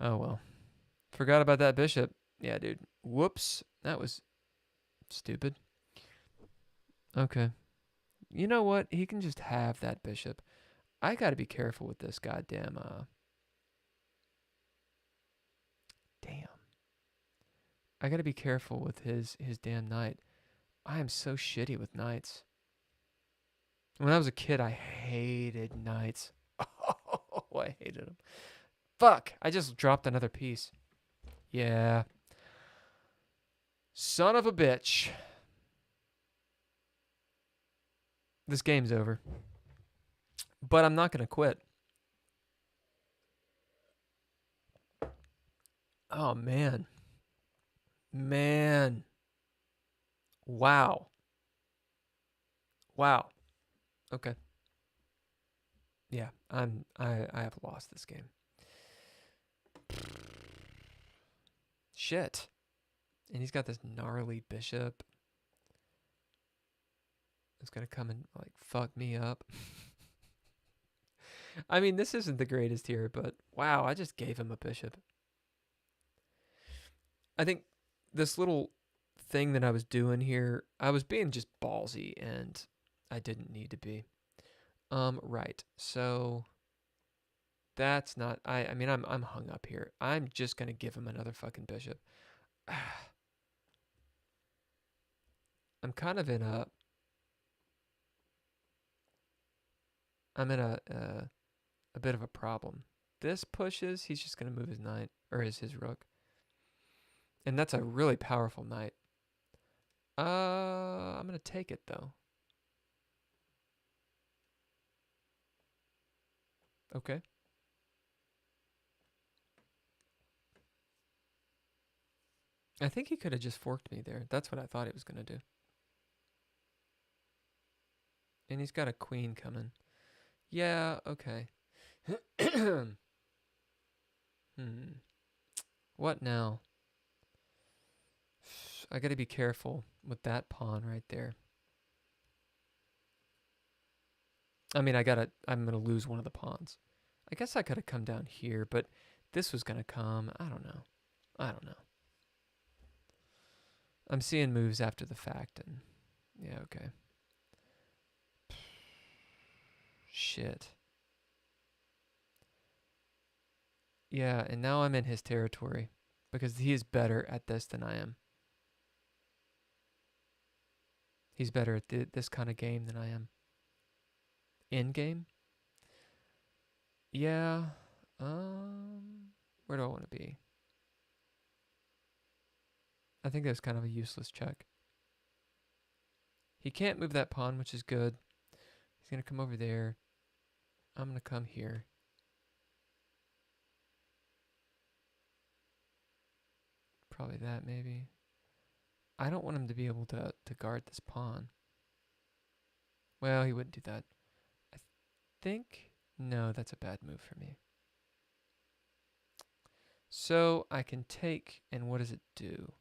well. Forgot about that bishop. Yeah, dude. Whoops. That was stupid. Okay. You know what? He can just have that bishop. I gotta be careful with this goddamn, Damn. I gotta be careful with his damn knight. I am so shitty with knights. When I was a kid, I hated knights. Oh, I hated them. Fuck! I just dropped another piece. Yeah. Son of a bitch. This game's over. But I'm not going to quit. Oh, man. Man. Wow. Wow. Okay. Yeah, I have lost this game. Shit. And he's got this gnarly bishop. It's gonna come and like fuck me up. I mean, this isn't the greatest here, but wow, I just gave him a bishop. I think this little thing that I was doing here, I was being just ballsy, and I didn't need to be. Right. So that's not. I mean, I'm hung up here. I'm just gonna give him another fucking bishop. I'm kind of in a. I'm in a bit of a problem. This pushes. He's just gonna move his knight or his rook, and that's a really powerful knight. I'm gonna take it though. Okay. I think he could have just forked me there. That's what I thought he was gonna do. And he's got a queen coming. Yeah. Okay. What now? I gotta be careful with that pawn right there. I mean, I'm gonna lose one of the pawns. I guess I could have come down here, but this was gonna come. I don't know. I don't know. I'm seeing moves after the fact, and yeah, okay. Shit. Yeah, and now I'm in his territory because he is better at this than I am. He's better at this kind of game than I am. In game? Yeah. Where do I want to be? I think that's kind of a useless check. He can't move that pawn, which is good. He's going to come over there. I'm going to come here. Probably that, maybe. I don't want him to be able to guard this pawn. Well, he wouldn't do that. I think... No, that's a bad move for me. So I can take, and what does it do?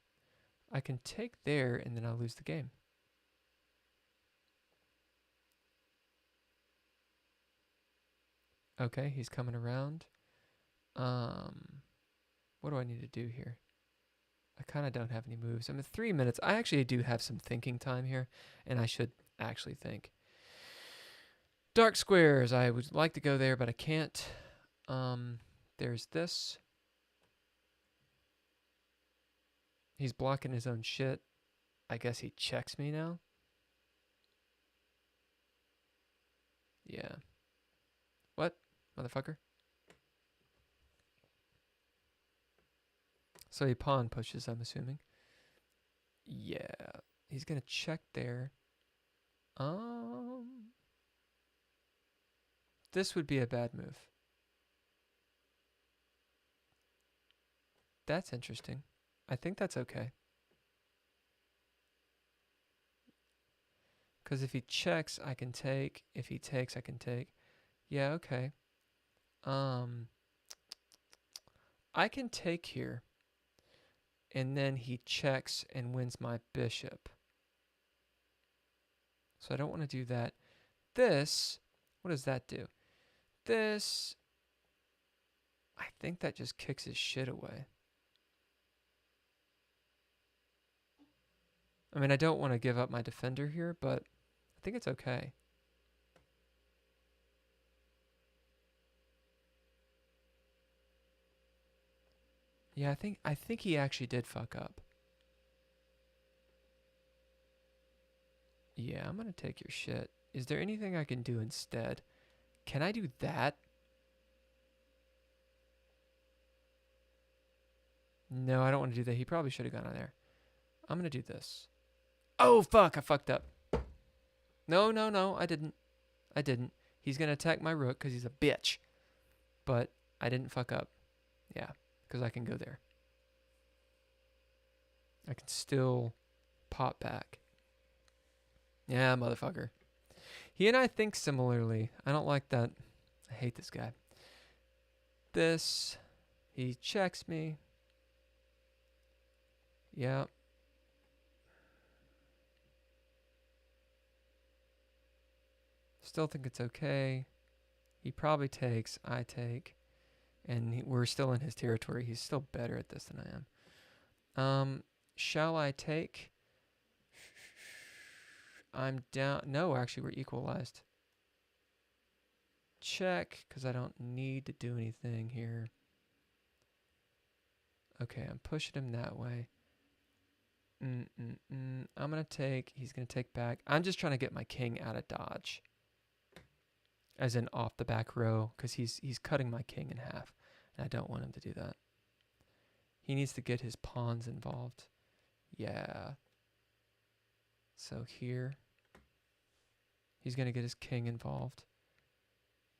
I can take there, and then I'll lose the game. Okay, he's coming around. What do I need to do here? I kind of don't have any moves. I'm at 3 minutes. I actually do have some thinking time here, and I should actually think. Dark squares. I would like to go there, but I can't. There's this. He's blocking his own shit. I guess he checks me now. Yeah. What? Motherfucker? So he pawn pushes, I'm assuming. Yeah. He's going to check there. This would be a bad move. That's interesting. I think that's okay. Because if he checks, I can take. If he takes, I can take. Yeah, okay. I can take here. And then he checks and wins my bishop. So I don't want to do that. This, what does that do? This, I think that just kicks his shit away. I mean, I don't want to give up my defender here, but I think it's okay. Yeah, I think he actually did fuck up. Yeah, I'm gonna take your shit. Is there anything I can do instead? Can I do that? No, I don't want to do that. He probably should have gone on there. I'm gonna do this. Oh, fuck, I fucked up. No, I didn't. He's going to attack my rook because he's a bitch. But I didn't fuck up. Yeah, because I can go there. I can still pop back. Yeah, motherfucker. He and I think similarly. I don't like that. I hate this guy. This. He checks me. Yeah. Still think it's okay. He probably takes. I take. And we're still in his territory. He's still better at this than I am. Shall I take? I'm down. No, actually, we're equalized. Check, because I don't need to do anything here. Okay, I'm pushing him that way. I'm going to take. He's going to take back. I'm just trying to get my king out of dodge. As in off the back row, because he's cutting my king in half. And I don't want him to do that. He needs to get his pawns involved. Yeah. So here. He's going to get his king involved.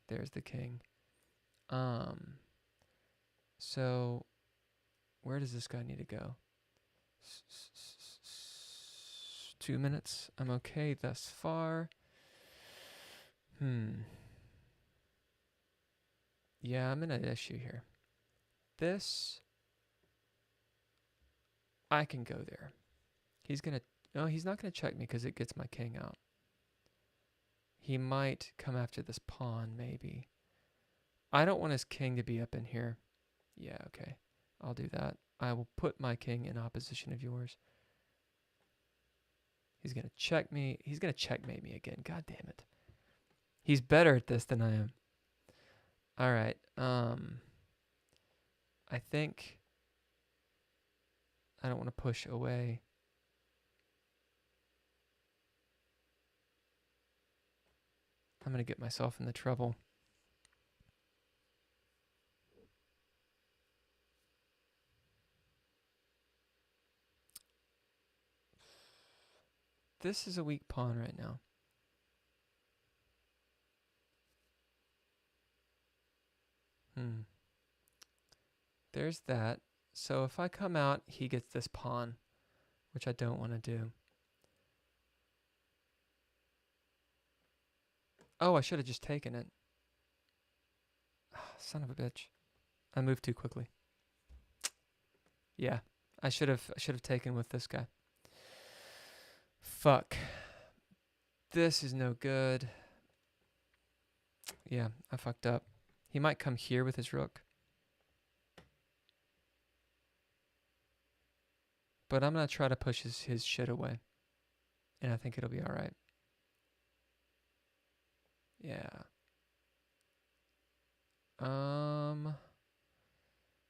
There's the king. So where does this guy need to go? 2 minutes. I'm okay thus far. Yeah, I'm in an issue here. This, I can go there. He's going to, no, he's not going to check me because it gets my king out. He might come after this pawn, maybe. I don't want his king to be up in here. Yeah, okay. I'll do that. I will put my king in opposition of yours. He's going to check me. He's going to checkmate me again. God damn it. He's better at this than I am. All right. I think I don't want to push away. I'm going to get myself in the trouble. This is a weak pawn right now. There's that. So if I come out, he gets this pawn, which I don't want to do. Oh, I should have just taken it. Oh, son of a bitch. I moved too quickly. Yeah, I should have taken with this guy. Fuck. This is no good. Yeah, I fucked up. He might come here with his rook. But I'm going to try to push his shit away. And I think it'll be alright. Yeah.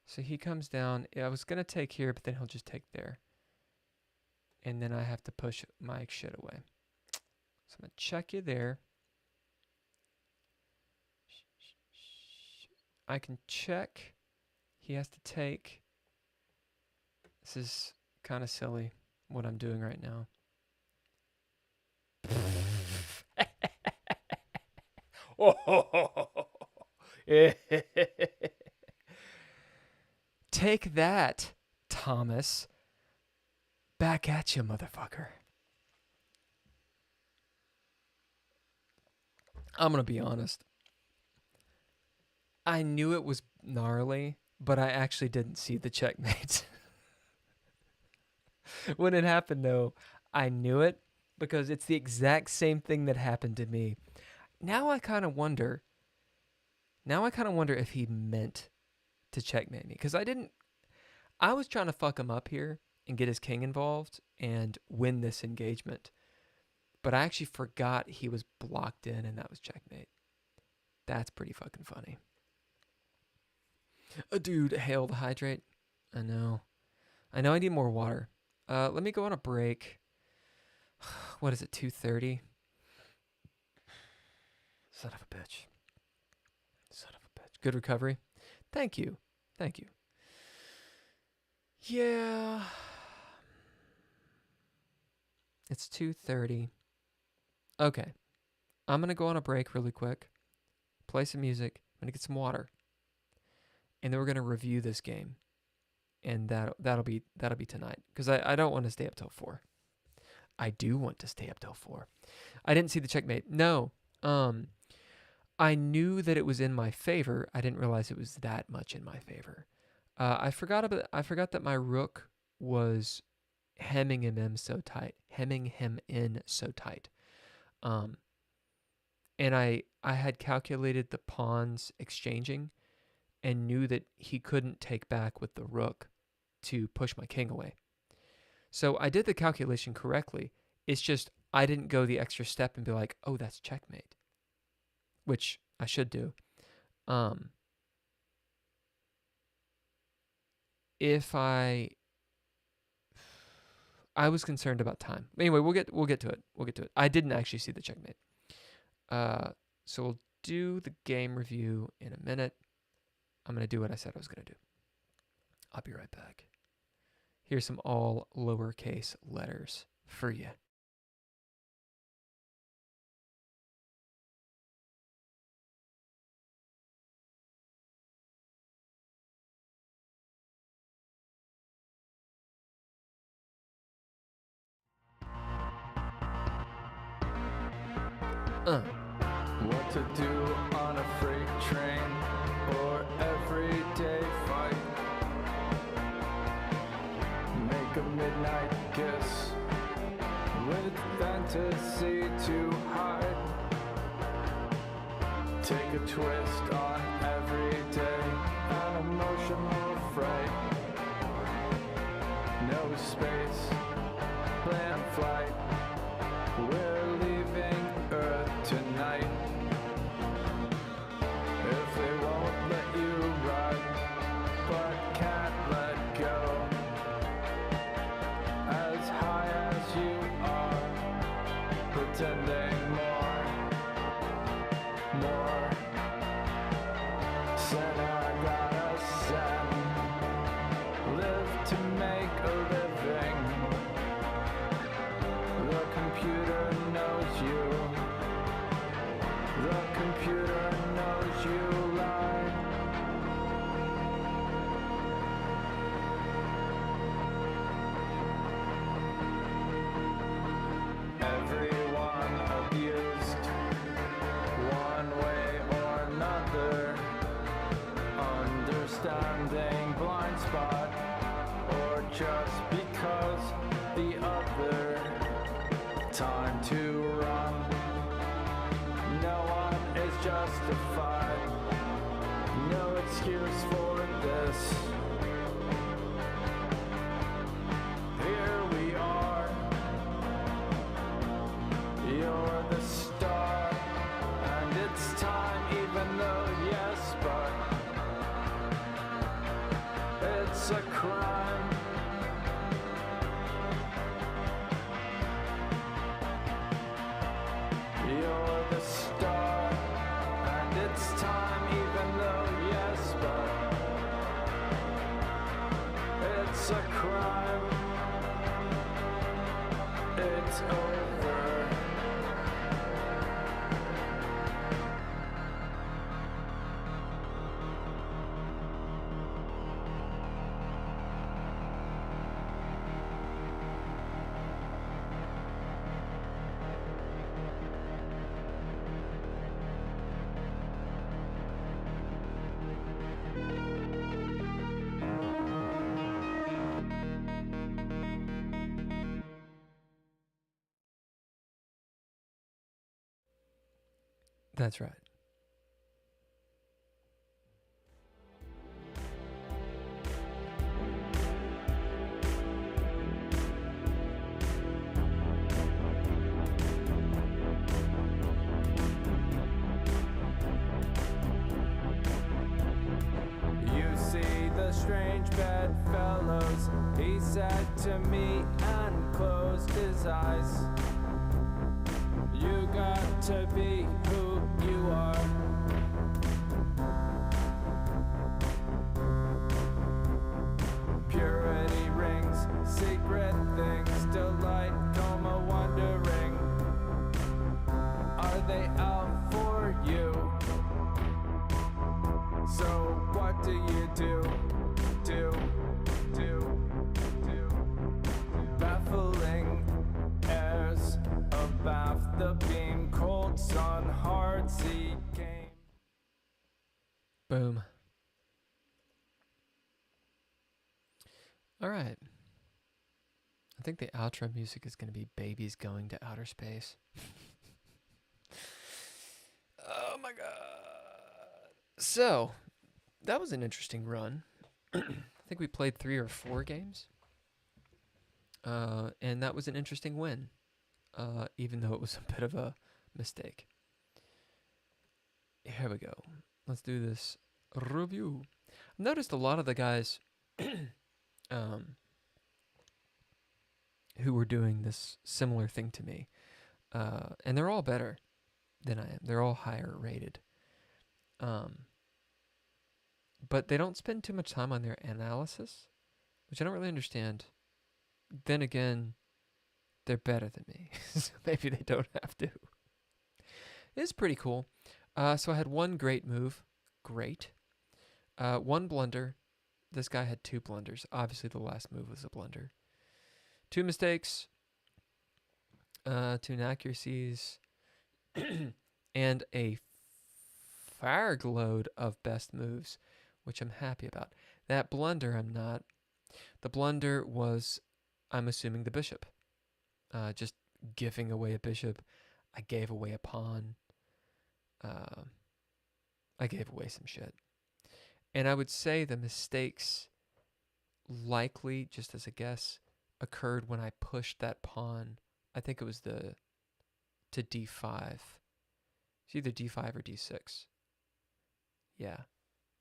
So he comes down. I was going to take here, but then he'll just take there. And then I have to push my shit away. So I'm going to check you there. I can check. He has to take. This is kind of silly what I'm doing right now. Take that, Thomas. Back at you, motherfucker. I'm going to be honest. I knew it was gnarly, but I actually didn't see the checkmate. When it happened, though, I knew it because it's the exact same thing that happened to me. Now I kind of wonder if he meant to checkmate me, because I was trying to fuck him up here and get his king involved and win this engagement. But I actually forgot he was blocked in and that was checkmate. That's pretty fucking funny. Dude, hail the hydrate. I know I need more water. Let me go on a break. What is it, 2:30? Son of a bitch. Good recovery. Thank you. Yeah. It's 2:30. Okay. I'm going to go on a break really quick. play some music. I'm gonna get some water, and then we're gonna review this game, and that'll be tonight. Because I don't want to stay up till 4. I do want to stay up till 4. I didn't see the checkmate. No. I knew that it was in my favor. I didn't realize it was that much in my favor. I forgot that my rook was hemming him in so tight. And I had calculated the pawns exchanging and knew that he couldn't take back with the rook to push my king away. So I did the calculation correctly. It's just I didn't go the extra step and be like, oh, that's checkmate, which I should do. If I was concerned about time. Anyway, we'll get to it. I didn't actually see the checkmate. So we'll do the game review in a minute. I'm going to do what I said I was going to do. I'll be right back. Here's some all lowercase letters for you. What to do on a freight train or everyday fight. Make a midnight kiss with fantasy to hide. Take a twist on every day, an emotional fright. No space, plan flight. We're leaving Earth tonight. If they won't let you ride, but can't let go, as high as you are, pretending more. Said I gotta send, live to make a living. The computer knows you. The computer knows you lie. Everyone abused, one way or another. Understanding blind spot, or just because the other. Time to run. No one is justified. No excuse for this. Here we are. You're the star, and it's time, even though yes, but it's a crime. You're the star, and it's time, even though yes, but it's a crime. It's over. That's right. You see the strange bedfellows, he said to me and closed his eyes. You got to be who you are. Purity rings, secret things, delight, coma, wondering. Are they out for you? Boom. All right. I think the outro music is going to be babies going to outer space. Oh my god. So, that was an interesting run. I think we played 3 or 4 games. And that was an interesting win. Even though it was a bit of a mistake. Here we go. Let's do this review. I've noticed a lot of the guys who were doing this similar thing to me, and they're all better than I am. They're all higher rated. But they don't spend too much time on their analysis, which I don't really understand. Then again, they're better than me, so maybe they don't have to. It's pretty cool. So I had one great move. Great. One blunder. This guy had 2 blunders. Obviously, the last move was a blunder. 2 mistakes. 2 inaccuracies. And a fireload of best moves, which I'm happy about. That blunder, I'm not. The blunder was, I'm assuming, the bishop. Just giving away a bishop. I gave away a pawn. I gave away some shit. And I would say the mistakes likely, just as a guess, occurred when I pushed that pawn. I think it was to d5. It's either d5 or d6. Yeah.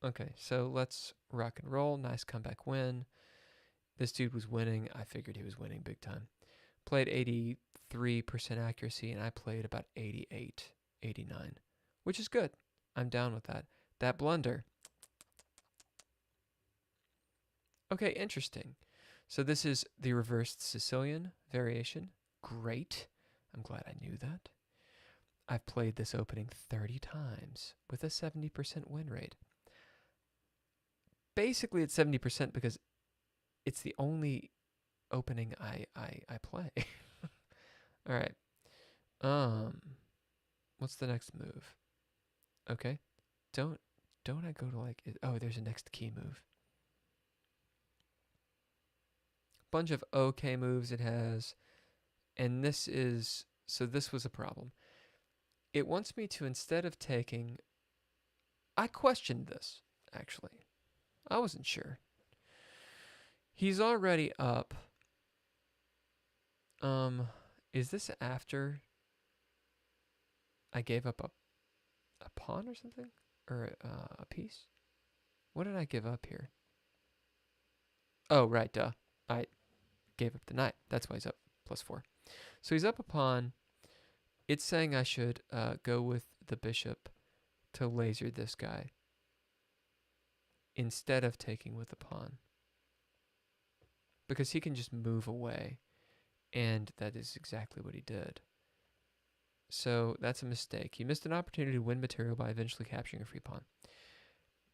Okay, so let's rock and roll. Nice comeback win. This dude was winning. I figured he was winning big time. Played 83% accuracy, and I played about 88, 89, which is good. I'm down with that. That blunder. Okay, interesting. So this is the reversed Sicilian variation. Great. I'm glad I knew that. I've played this opening 30 times with a 70% win rate. Basically, it's 70% because it's the only opening I play. All right. What's the next move? Okay. Don't I go to like, oh, there's a next key move. Bunch of okay moves it has. And this is, so this was a problem. It wants me to, instead of taking, I questioned this, actually. I wasn't sure. He's already up. Is this after I gave up a pawn or something? Or a piece? What did I give up here? Oh, right, duh. I gave up the knight. That's why he's up +4. So he's up a pawn. It's saying I should go with the bishop to laser this guy instead of taking with the pawn. Because he can just move away. And that is exactly what he did. So that's a mistake. He missed an opportunity to win material by eventually capturing a free pawn.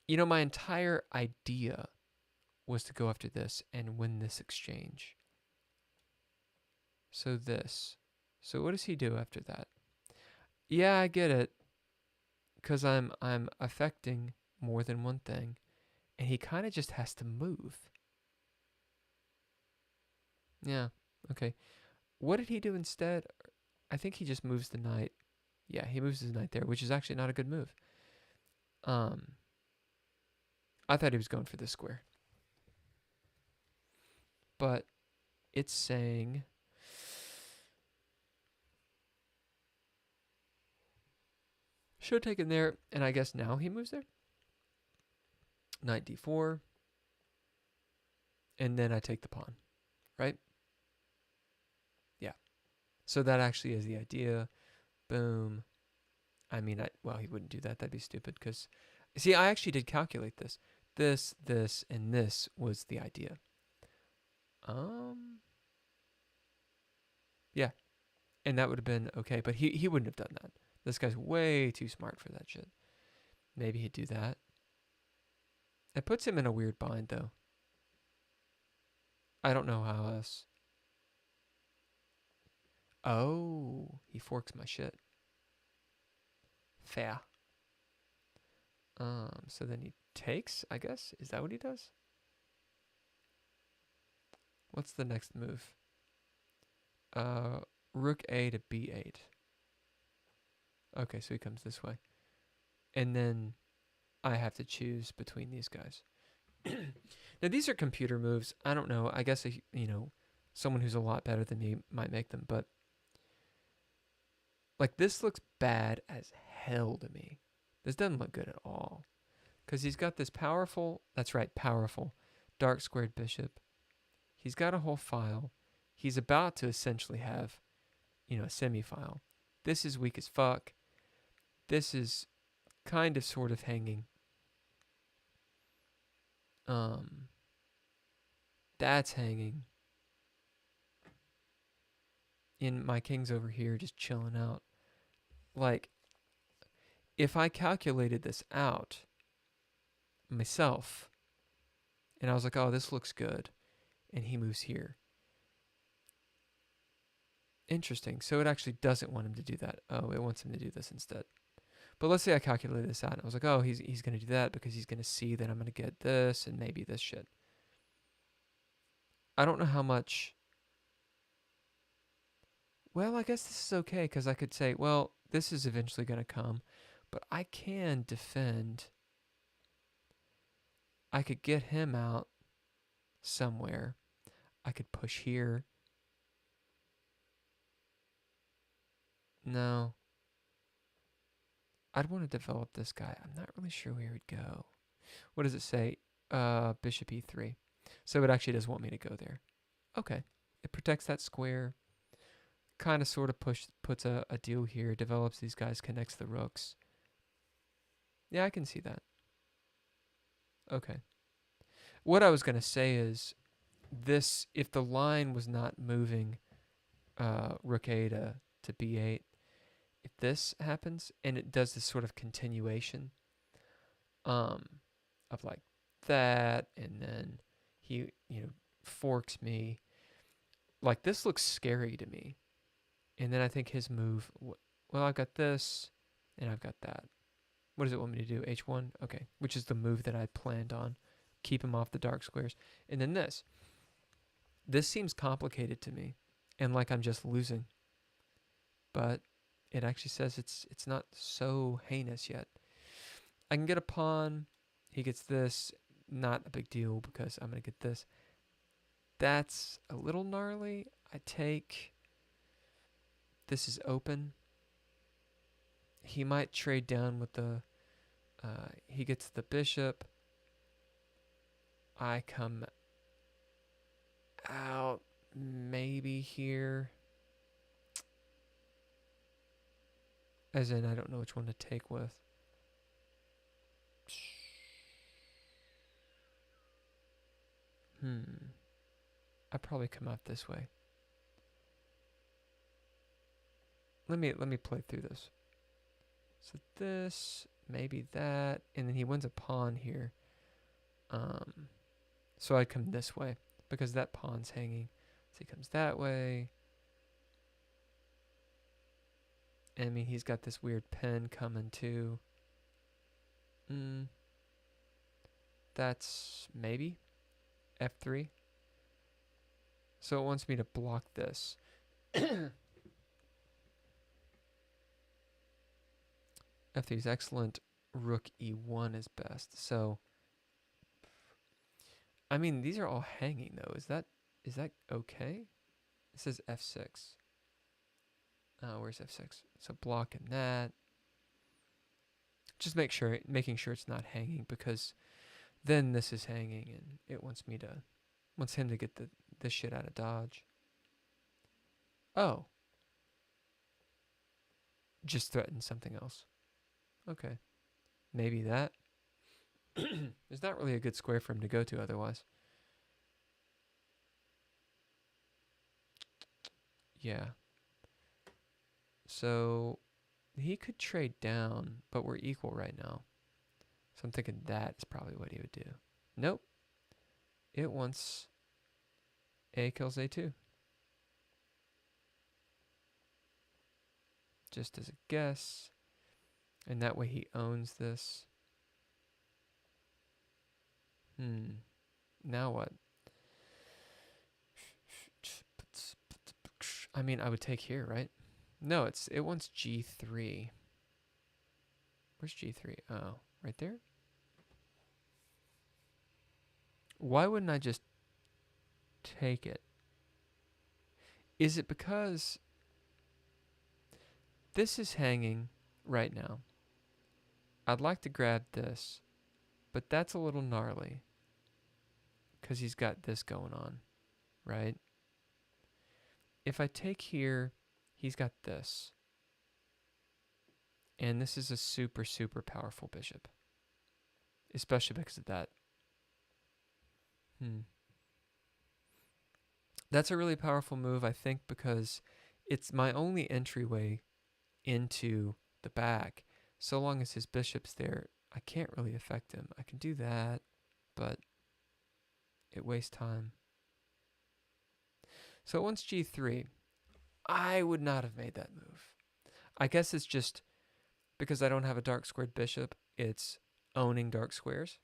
You know, my entire idea was to go after this and win this exchange. So this. So what does he do after that? Yeah, I get it. Because I'm affecting more than one thing. And he kind of just has to move. Yeah, okay. What did he do instead? I think he just moves the knight. Yeah, he moves his knight there, which is actually not a good move. I thought he was going for this square. But it's saying should have taken there, and I guess now he moves there. Knight d4. And then I take the pawn, right? Yeah. So that actually is the idea. Boom. I mean, well, he wouldn't do that. That'd be stupid because, see, I actually did calculate this. This, and this was the idea. Yeah. And that would have been okay, but he wouldn't have done that. This guy's way too smart for that shit. Maybe he'd do that. It puts him in a weird bind, though. I don't know how else. Oh, he forks my shit. Fair. So then he takes, I guess. Is that what he does? What's the next move? Rook A to B8. Okay, so he comes this way. And then I have to choose between these guys. Now, these are computer moves. I don't know. I guess, someone who's a lot better than me might make them. But, like, this looks bad as hell to me. This doesn't look good at all. Because he's got this powerful, that's right, powerful, dark squared bishop. He's got a whole file. He's about to essentially have, a semi-file. This is weak as fuck. This is kind of sort of hanging. That's hanging. And my king's over here just chilling out. Like, if I calculated this out myself, and I was like, oh, this looks good, and he moves here. Interesting. So it actually doesn't want him to do that. Oh, it wants him to do this instead. But let's say I calculated this out, and I was like, oh, he's going to do that because he's going to see that I'm going to get this and maybe this shit. I don't know how much. Well, I guess this is okay because I could say, well, this is eventually going to come, but I can defend. I could get him out somewhere. I could push here. No. I'd want to develop this guy. I'm not really sure where he'd go. What does it say? Bishop e3. So it actually does want me to go there. Okay. It protects that square. Kind of sort of puts a deal here. Develops these guys, connects the rooks. Yeah, I can see that. Okay. What I was going to say is this, if the line was not moving rook A to b8, if this happens and it does this sort of continuation of like that, and then he, forks me, like this looks scary to me. And then I think his move, well, I've got this and I've got that. What does it want me to do? H1? Okay, which is the move that I planned on. Keep him off the dark squares. And then this. This seems complicated to me and like I'm just losing. But it actually says it's not so heinous yet. I can get a pawn. He gets this. Not a big deal because I'm going to get this. That's a little gnarly. I take. This is open. He might trade down with the. He gets the bishop. I come out maybe here. As in, I don't know which one to take with. I probably come out this way. Let me play through this. So this, maybe that, and then he wins a pawn here. So I come this way because that pawn's hanging. So he comes that way. And I mean, he's got this weird pen coming too. That's maybe F3. So it wants me to block this. F3 is excellent. Rook E1 is best. So, I mean, these are all hanging though. Is that okay? It says F6. Where's F6? So blocking that. Just making sure it's not hanging, because then this is hanging and it wants him to get this shit out of dodge. Oh. Just threaten something else. Okay. Maybe that. There's not really a good square for him to go to otherwise. Yeah. So he could trade down, but we're equal right now. So I'm thinking that's probably what he would do. Nope. It wants A kills A2. Just as a guess. And that way he owns this. Now what? I mean, I would take here, right? No, it wants g3. Where's g3? Oh, right there? Why wouldn't I just take it? Is it because this is hanging right now? I'd like to grab this, but that's a little gnarly because he's got this going on, right? If I take here, he's got this. And this is a super, super powerful bishop, especially because of that. That's a really powerful move, I think, because it's my only entryway into the back. So long as his bishop's there, I can't really affect him. I can do that, but it wastes time. So once g3, I would not have made that move. I guess it's just because I don't have a dark squared bishop, it's owning dark squares.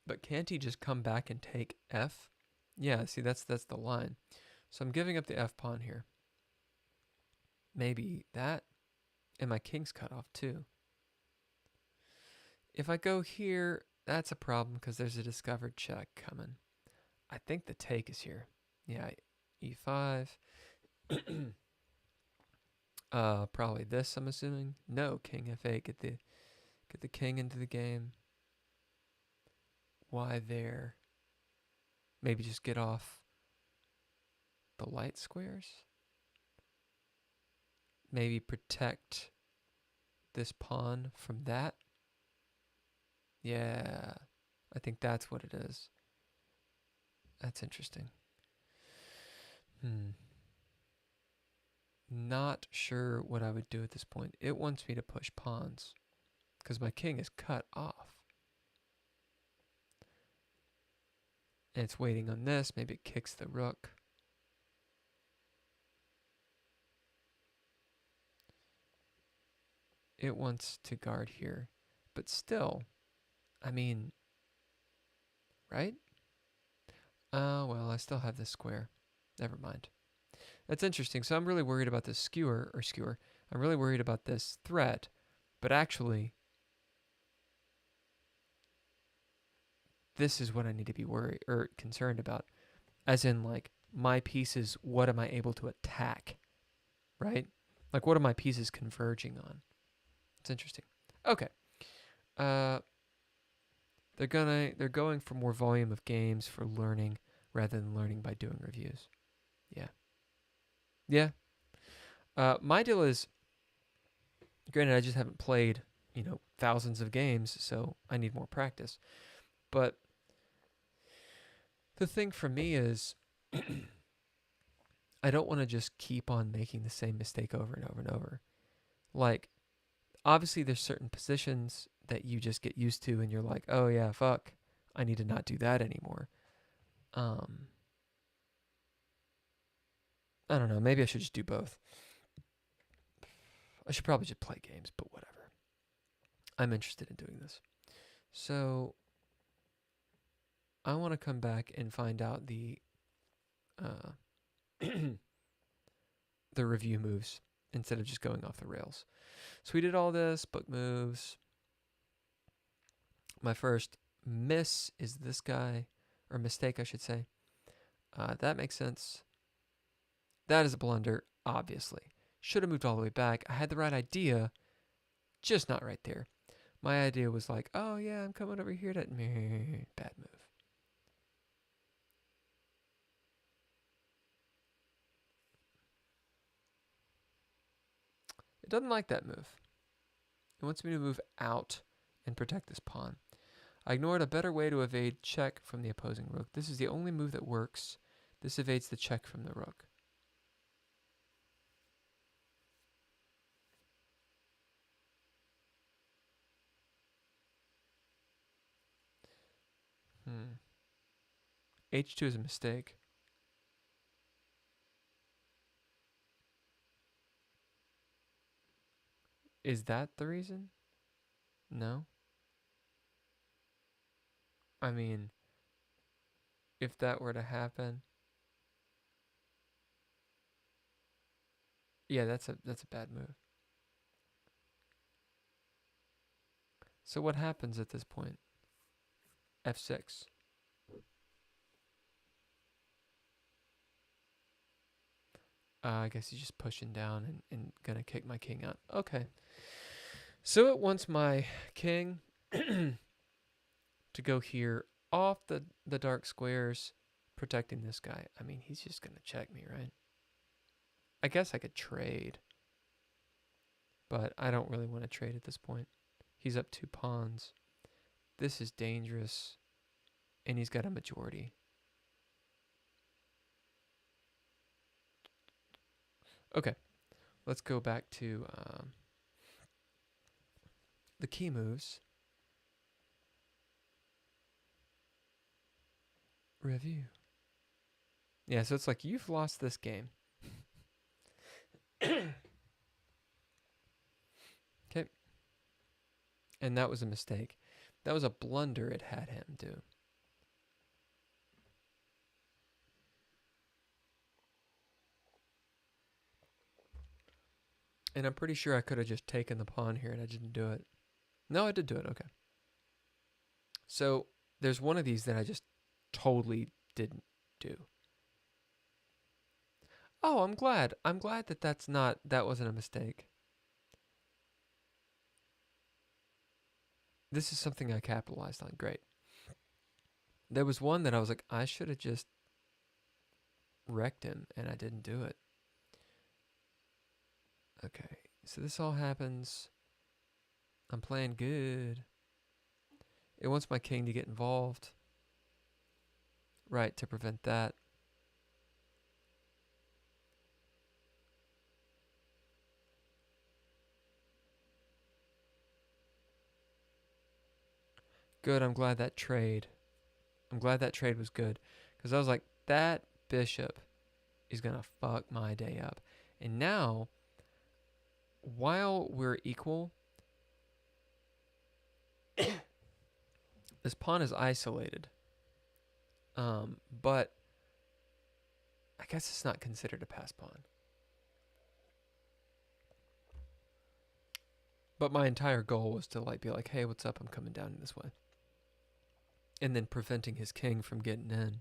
But can't he just come back and take f? Yeah, see, that's the line. So I'm giving up the f pawn here. Maybe that, and my king's cut off too. If I go here, that's a problem because there's a discovered check coming. I think the take is here. Yeah, e5. Probably this, I'm assuming. No, king f8. Get the king into the game. Why there? Maybe just get off the light squares. Maybe protect this pawn from that. Yeah, I think that's what it is. That's interesting. Not sure what I would do at this point. It wants me to push pawns because my king is cut off. And it's waiting on this. Maybe it kicks the rook. It wants to guard here. But still, I mean, right? Well, I still have this square. Never mind. That's interesting. So I'm really worried about this skewer. I'm really worried about this threat. But actually, this is what I need to be worried or concerned about. As in, like, my pieces, what am I able to attack? Right? Like, what are my pieces converging on? It's interesting. Okay. They're going for more volume of games for learning rather than learning by doing reviews. Yeah. My deal is, granted, I just haven't played, thousands of games, so I need more practice. But the thing for me is, I don't want to just keep on making the same mistake over and over and over. Like, obviously, there's certain positions that you just get used to, and you're like, oh yeah, fuck, I need to not do that anymore. I don't know. Maybe I should just do both. I should probably just play games, but whatever. I'm interested in doing this. So I want to come back and find out the the review moves instead of just going off the rails. So we did all this, book moves. My first miss is this guy, or mistake, I should say. That makes sense. That is a blunder, obviously. Should have moved all the way back. I had the right idea, just not right there. My idea was like, oh yeah, I'm coming over here to... Bad move. It doesn't like that move. It wants me to move out and protect this pawn. I ignored a better way to evade check from the opposing rook. This is the only move that works. This evades the check from the rook. H2 is a mistake. Is that the reason? No? I mean, if that were to happen, yeah, that's a bad move. So what happens at this point? F6. I guess he's just pushing down and gonna kick my king out. Okay. So it wants my king to go here off the dark squares, protecting this guy. I mean, he's just gonna check me, right? I guess I could trade, but I don't really want to trade at this point. He's up 2 pawns. This is dangerous, and he's got a majority. Okay, let's go back to the key moves. Review. Yeah, so it's like, you've lost this game. Okay. And that was a mistake. That was a blunder it had him do. And I'm pretty sure I could have just taken the pawn here and I didn't do it. No, I did do it. Okay. So there's one of these that I just totally didn't do. Oh, I'm glad. I'm glad that that wasn't a mistake. This is something I capitalized on. Great. There was one that I was like, I should have just wrecked him, and I didn't do it. Okay, so this all happens. I'm playing good. It wants my king to get involved. Right, to prevent that. Good, I'm glad that trade was good. Because I was like, that bishop is going to fuck my day up. And now, while we're equal, this pawn is isolated. But I guess it's not considered a pass pawn. But my entire goal was to like be like, hey, what's up? I'm coming down this way. And then preventing his king from getting in.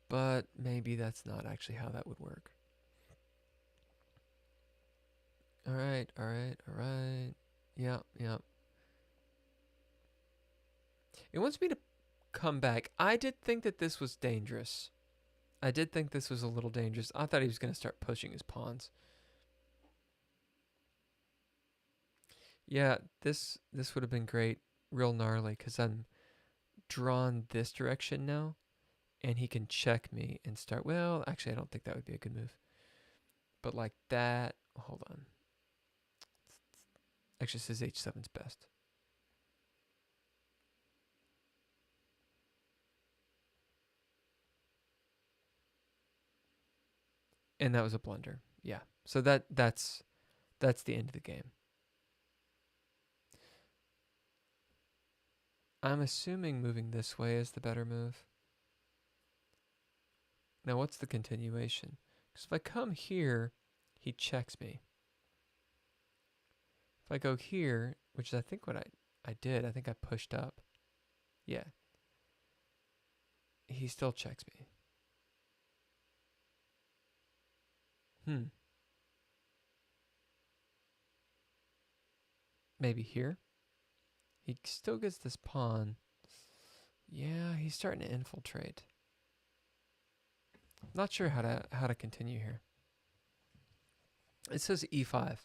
But maybe that's not actually how that would work. All right. Yeah. It wants me to come back. I did think that this was dangerous. I did think this was a little dangerous. I thought he was going to start pushing his pawns. Yeah, this would have been great. Real gnarly, because I'm drawn this direction now. And he can check me and start. Well, actually, I don't think that would be a good move. But like that. Hold on. Actually, it says h7's best. And that was a blunder. Yeah. So that's the end of the game. I'm assuming moving this way is the better move. Now, what's the continuation? Because if I come here, he checks me. If I go here, which is I think what I did, I think I pushed up. Yeah. He still checks me. Maybe here? He still gets this pawn. Yeah, he's starting to infiltrate. Not sure how to continue here. It says e5.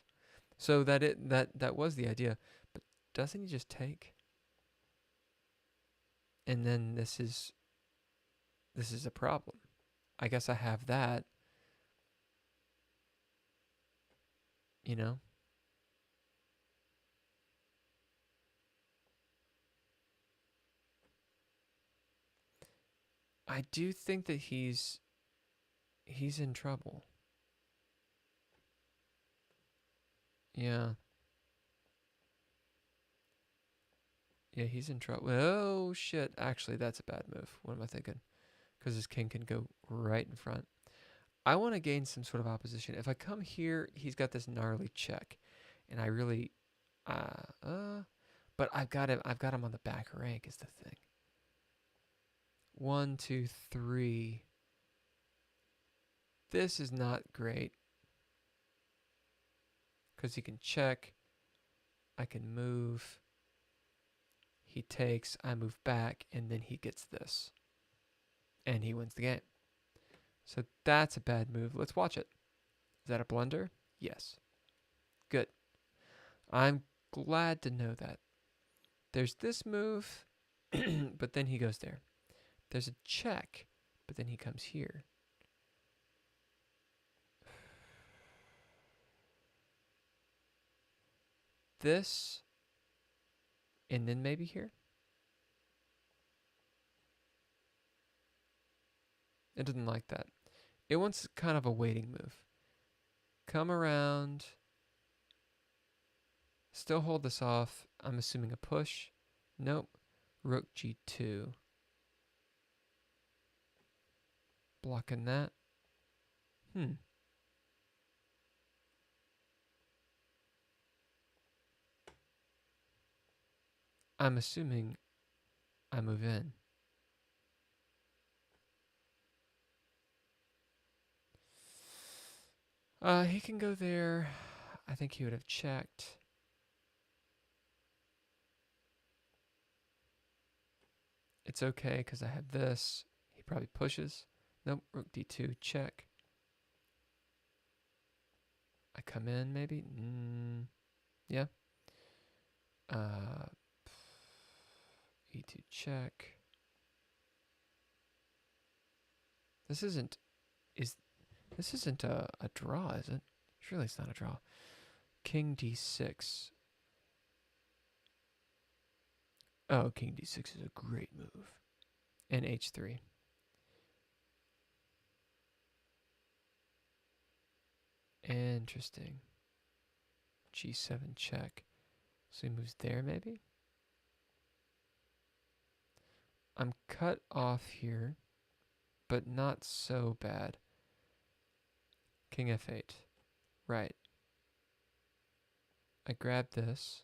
So that was the idea. But doesn't he just take? And then this is a problem. I guess I have that. You know? I do think that he's in trouble. Yeah. Yeah, he's in trouble. Oh, shit. Actually, that's a bad move. What am I thinking? Because his king can go right in front. I want to gain some sort of opposition. If I come here, he's got this gnarly check. And I really... but I've got him on the back rank is the thing. 1, 2, 3. This is not great. Because he can check. I can move. He takes, I move back, and then he gets this. And he wins the game. So that's a bad move. Let's watch it. Is that a blunder? Yes. Good. I'm glad to know that. There's this move, but then he goes there. There's a check, but then he comes here. This, and then maybe here. It doesn't like that. It wants kind of a waiting move. Come around. Still hold this off. I'm assuming a push. Nope. Rook G2. Blocking that. I'm assuming I move in. He can go there. I think he would have checked. It's okay because I have this. He probably pushes. Nope, rook d2, check. I come in maybe? Yeah. E2 check. This isn't a draw, is it? Surely it's not a draw. King d6. Oh, king d6 is a great move. And h3. Interesting. G7 check. So he moves there maybe? I'm cut off here, but not so bad. King f8. Right. I grab this.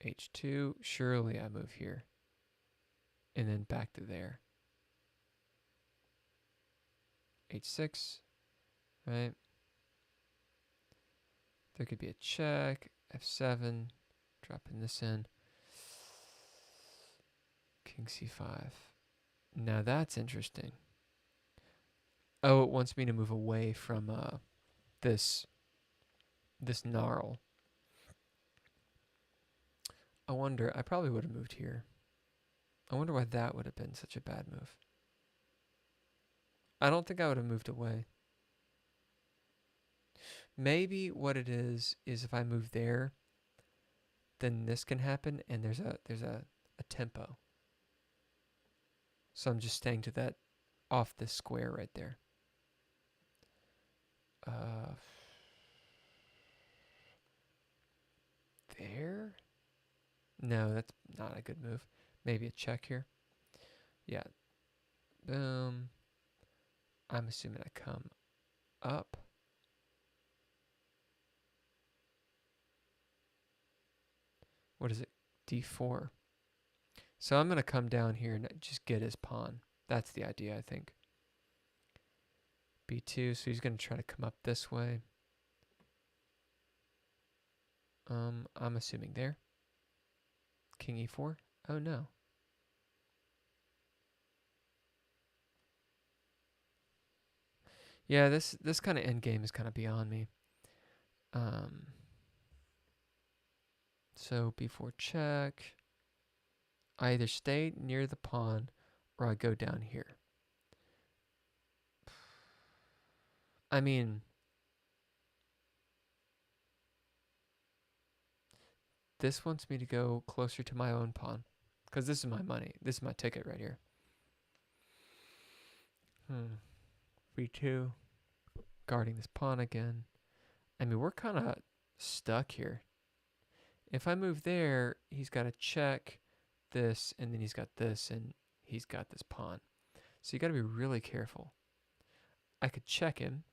h2. Surely I move here. And then back to there. h6. Right. There could be a check. f7. Dropping this in. King c5. Now that's interesting. Oh, it wants me to move away from this gnarl. I wonder, I probably would have moved here. I wonder why that would have been such a bad move. I don't think I would have moved away. Maybe what it is if I move there, then this can happen and there's a tempo. So I'm just staying to that off this square right there. There? No, that's not a good move. Maybe a check here. Yeah. Boom. I'm assuming I come up. What is it? D4. So I'm going to come down here and just get his pawn. That's the idea, I think. B2, so he's going to try to come up this way. I'm assuming there. King E4. Oh, no. Yeah, this kind of endgame is kind of beyond me. So B4 check. I either stay near the pawn or I go down here. I mean, this wants me to go closer to my own pawn because this is my money. This is my ticket right here. B2. Guarding this pawn again. I mean, we're kind of stuck here. If I move there, he's got to check this, and then he's got this, and he's got this pawn. So you got to be really careful. I could check him.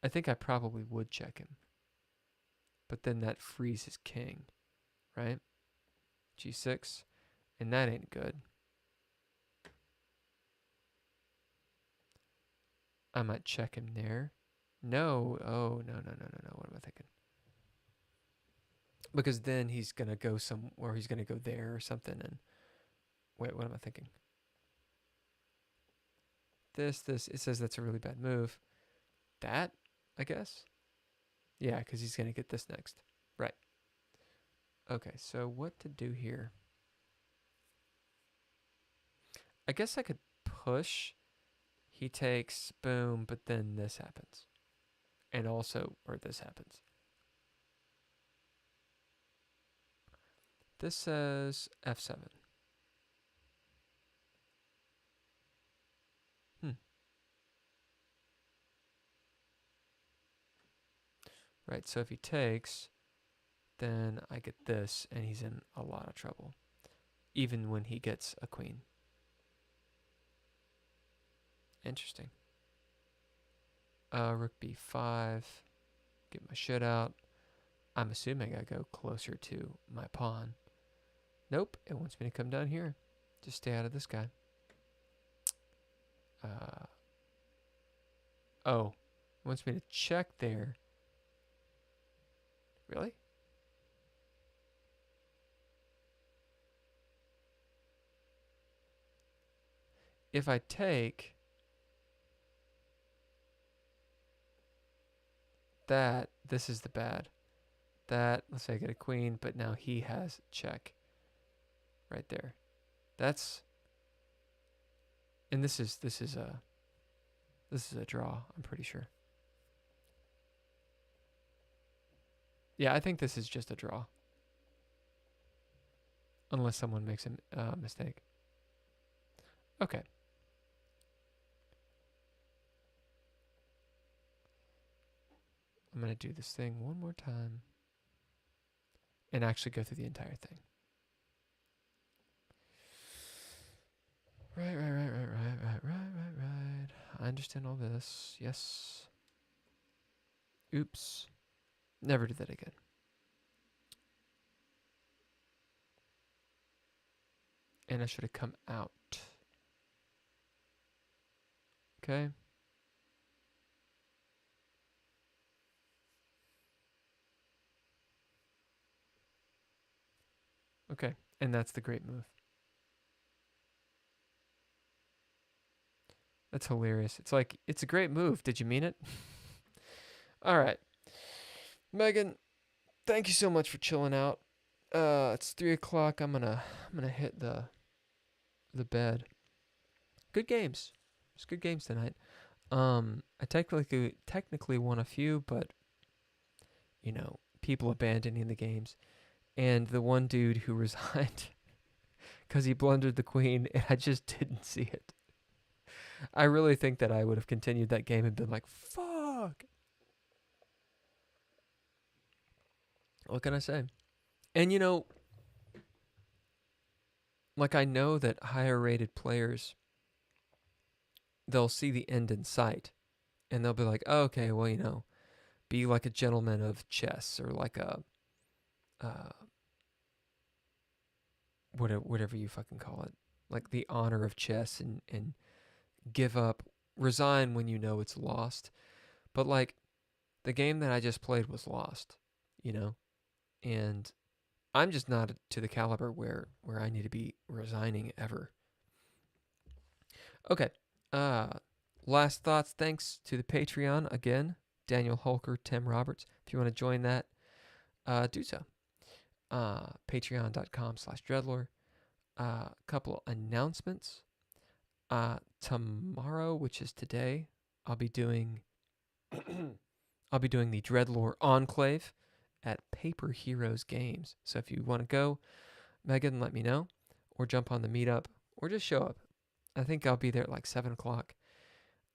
I think I probably would check him. But then that frees his king, right? G6, and that ain't good. I might check him there. No. Oh, no. What am I thinking? Because then he's going to go somewhere. He's going to go there or something. And wait, what am I thinking? This. It says that's a really bad move. That, I guess? Yeah, because he's going to get this next. Right. Okay, so what to do here? I guess I could push. He takes, boom, but then this happens. And also, or this happens. This says F7. Right, so if he takes, then I get this, and he's in a lot of trouble. Even when he gets a queen. Interesting. Rook b5. Get my shit out. I'm assuming I go closer to my pawn. Nope, it wants me to come down here. Just stay out of this guy. Oh, it wants me to check there. Really? If I take that, this is the bad. That, let's say I get a queen, but now he has check right there. That's, and this is a draw, I'm pretty sure. Yeah, I think this is just a draw. Unless someone makes a mistake. Okay. I'm going to do this thing one more time. And actually go through the entire thing. Right. I understand all this. Yes. Oops. Never do that again. And I should have come out. Okay. Okay. And that's the great move. That's hilarious. It's like, it's a great move. Did you mean it? All right. Megan, thank you so much for chilling out. It's 3 o'clock. I'm gonna hit the bed. Good games. It's good games tonight. I technically won a few, but you know, people abandoning the games, and the one dude who resigned because he blundered the queen, and I just didn't see it. I really think that I would have continued that game and been like, "Fuck." What can I say? And you know, like I know that higher rated players, they'll see the end in sight, and they'll be like, oh, "Okay, well, you know, be like a gentleman of chess, or like a whatever you fucking call it, like the honor of chess, and give up, resign when you know it's lost." But like the game that I just played was lost, you know, and I'm just not to the caliber where I need to be resigning ever. Okay. Last thoughts. Thanks to the Patreon again, Daniel Holker, Tim Roberts. If you want to join that, do so. Patreon.com/Dreadlore. Couple announcements. Tomorrow, which is today, I'll be doing the Dreadlore Enclave at Paper Heroes Games. So if you want to go, Megan, let me know, or jump on the meetup, or just show up. I think I'll be there at like 7 o'clock,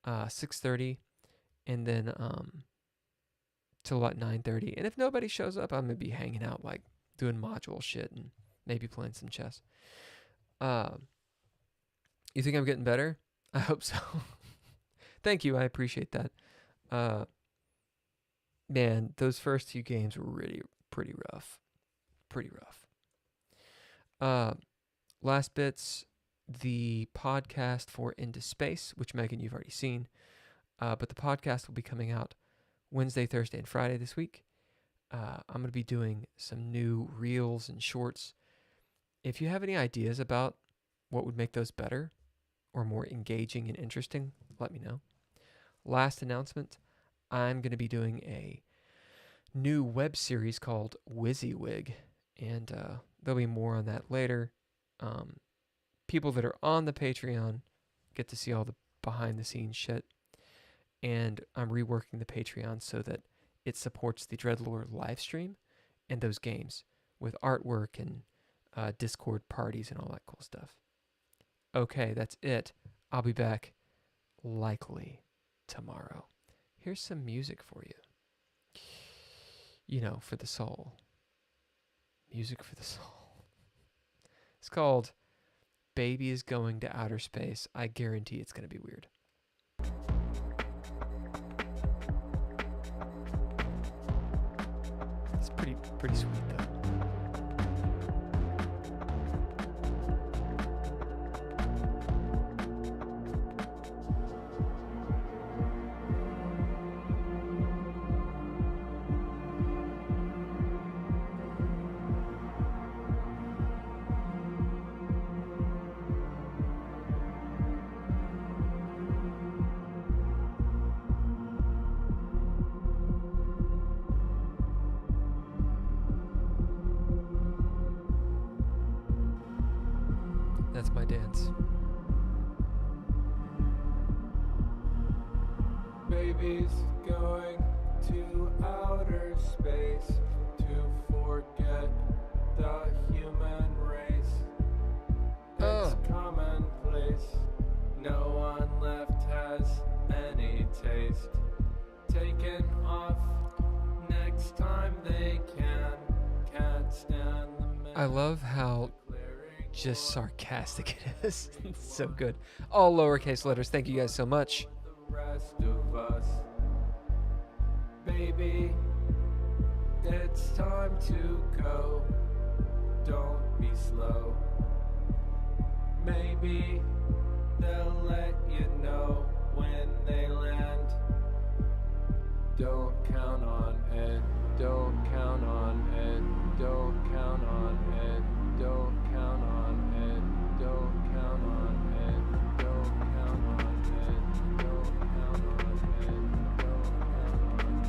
6:30, and then till about 9:30. And if nobody shows up, I'm gonna be hanging out, like doing module shit and maybe playing some chess. You think I'm getting better? I hope so. Thank you. I appreciate that. Man, those first two games were really pretty rough. Pretty rough. Last bits, the podcast for Into Space, which Megan, you've already seen. But the podcast will be coming out Wednesday, Thursday, and Friday this week. I'm going to be doing some new reels and shorts. If you have any ideas about what would make those better or more engaging and interesting, let me know. Last announcement, I'm going to be doing a new web series called WYSIWYG, and there'll be more on that later. People that are on the Patreon get to see all the behind-the-scenes shit, and I'm reworking the Patreon so that it supports the Dreadlore live stream and those games with artwork and Discord parties and all that cool stuff. Okay, that's it. I'll be back likely tomorrow. Here's some music for you. You know, for the soul. Music for the soul. It's called Baby is Going to Outer Space. I guarantee it's going to be weird. It's pretty sweet though. That's my dance. Baby's going to outer space to forget the human race. It's commonplace. No one left has any taste. Taken off next time they can. Can't stand the I love how just sarcastic it is. It's so good. All lowercase letters. Thank you guys so much. the rest of us. Baby, it's time to go. Don't be slow. Maybe they'll let you know when they land. Don't count on it. Don't count on it. Don't count on it. Don't count on it. Don't count on it. Don't count on it. Don't count on it. Don't count on it. Don't count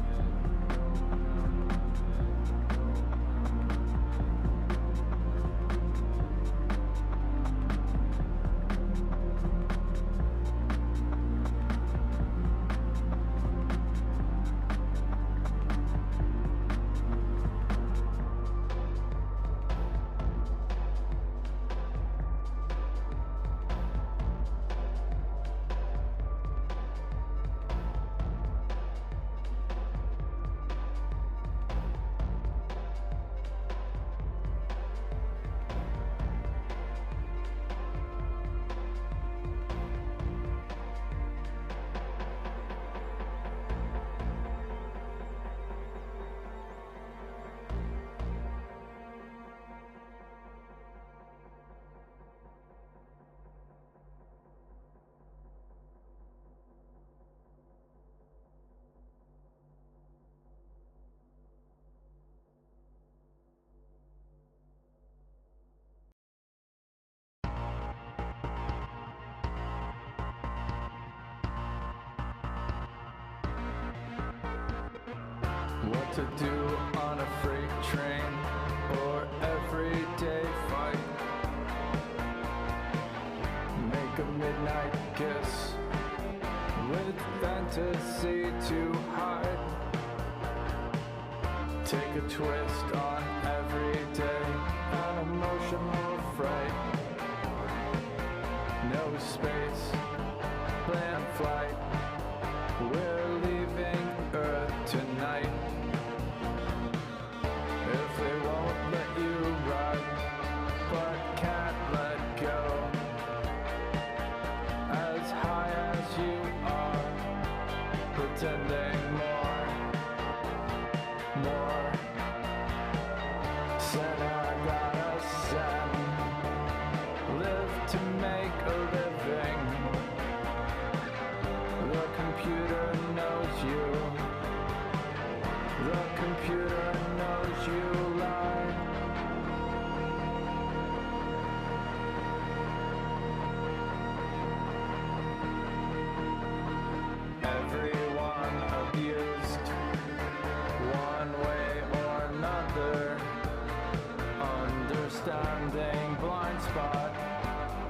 what to do on a freight train or everyday fight. Make a midnight kiss with fantasy to hide. Take a twist on every day, an emotional fright. No space, plan flight. We're leaving Earth tonight. The computer knows you lie. Everyone abused, one way or another. Understanding blind spot,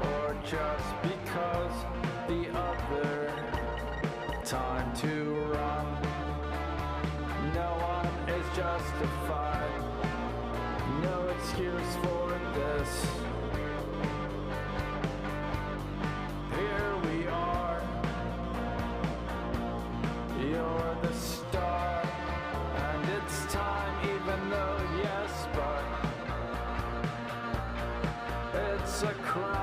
or just because the other. Time to run. No one is justified. No excuse for this. Here we are. You're the star, and it's time, even though yes, but it's a crime.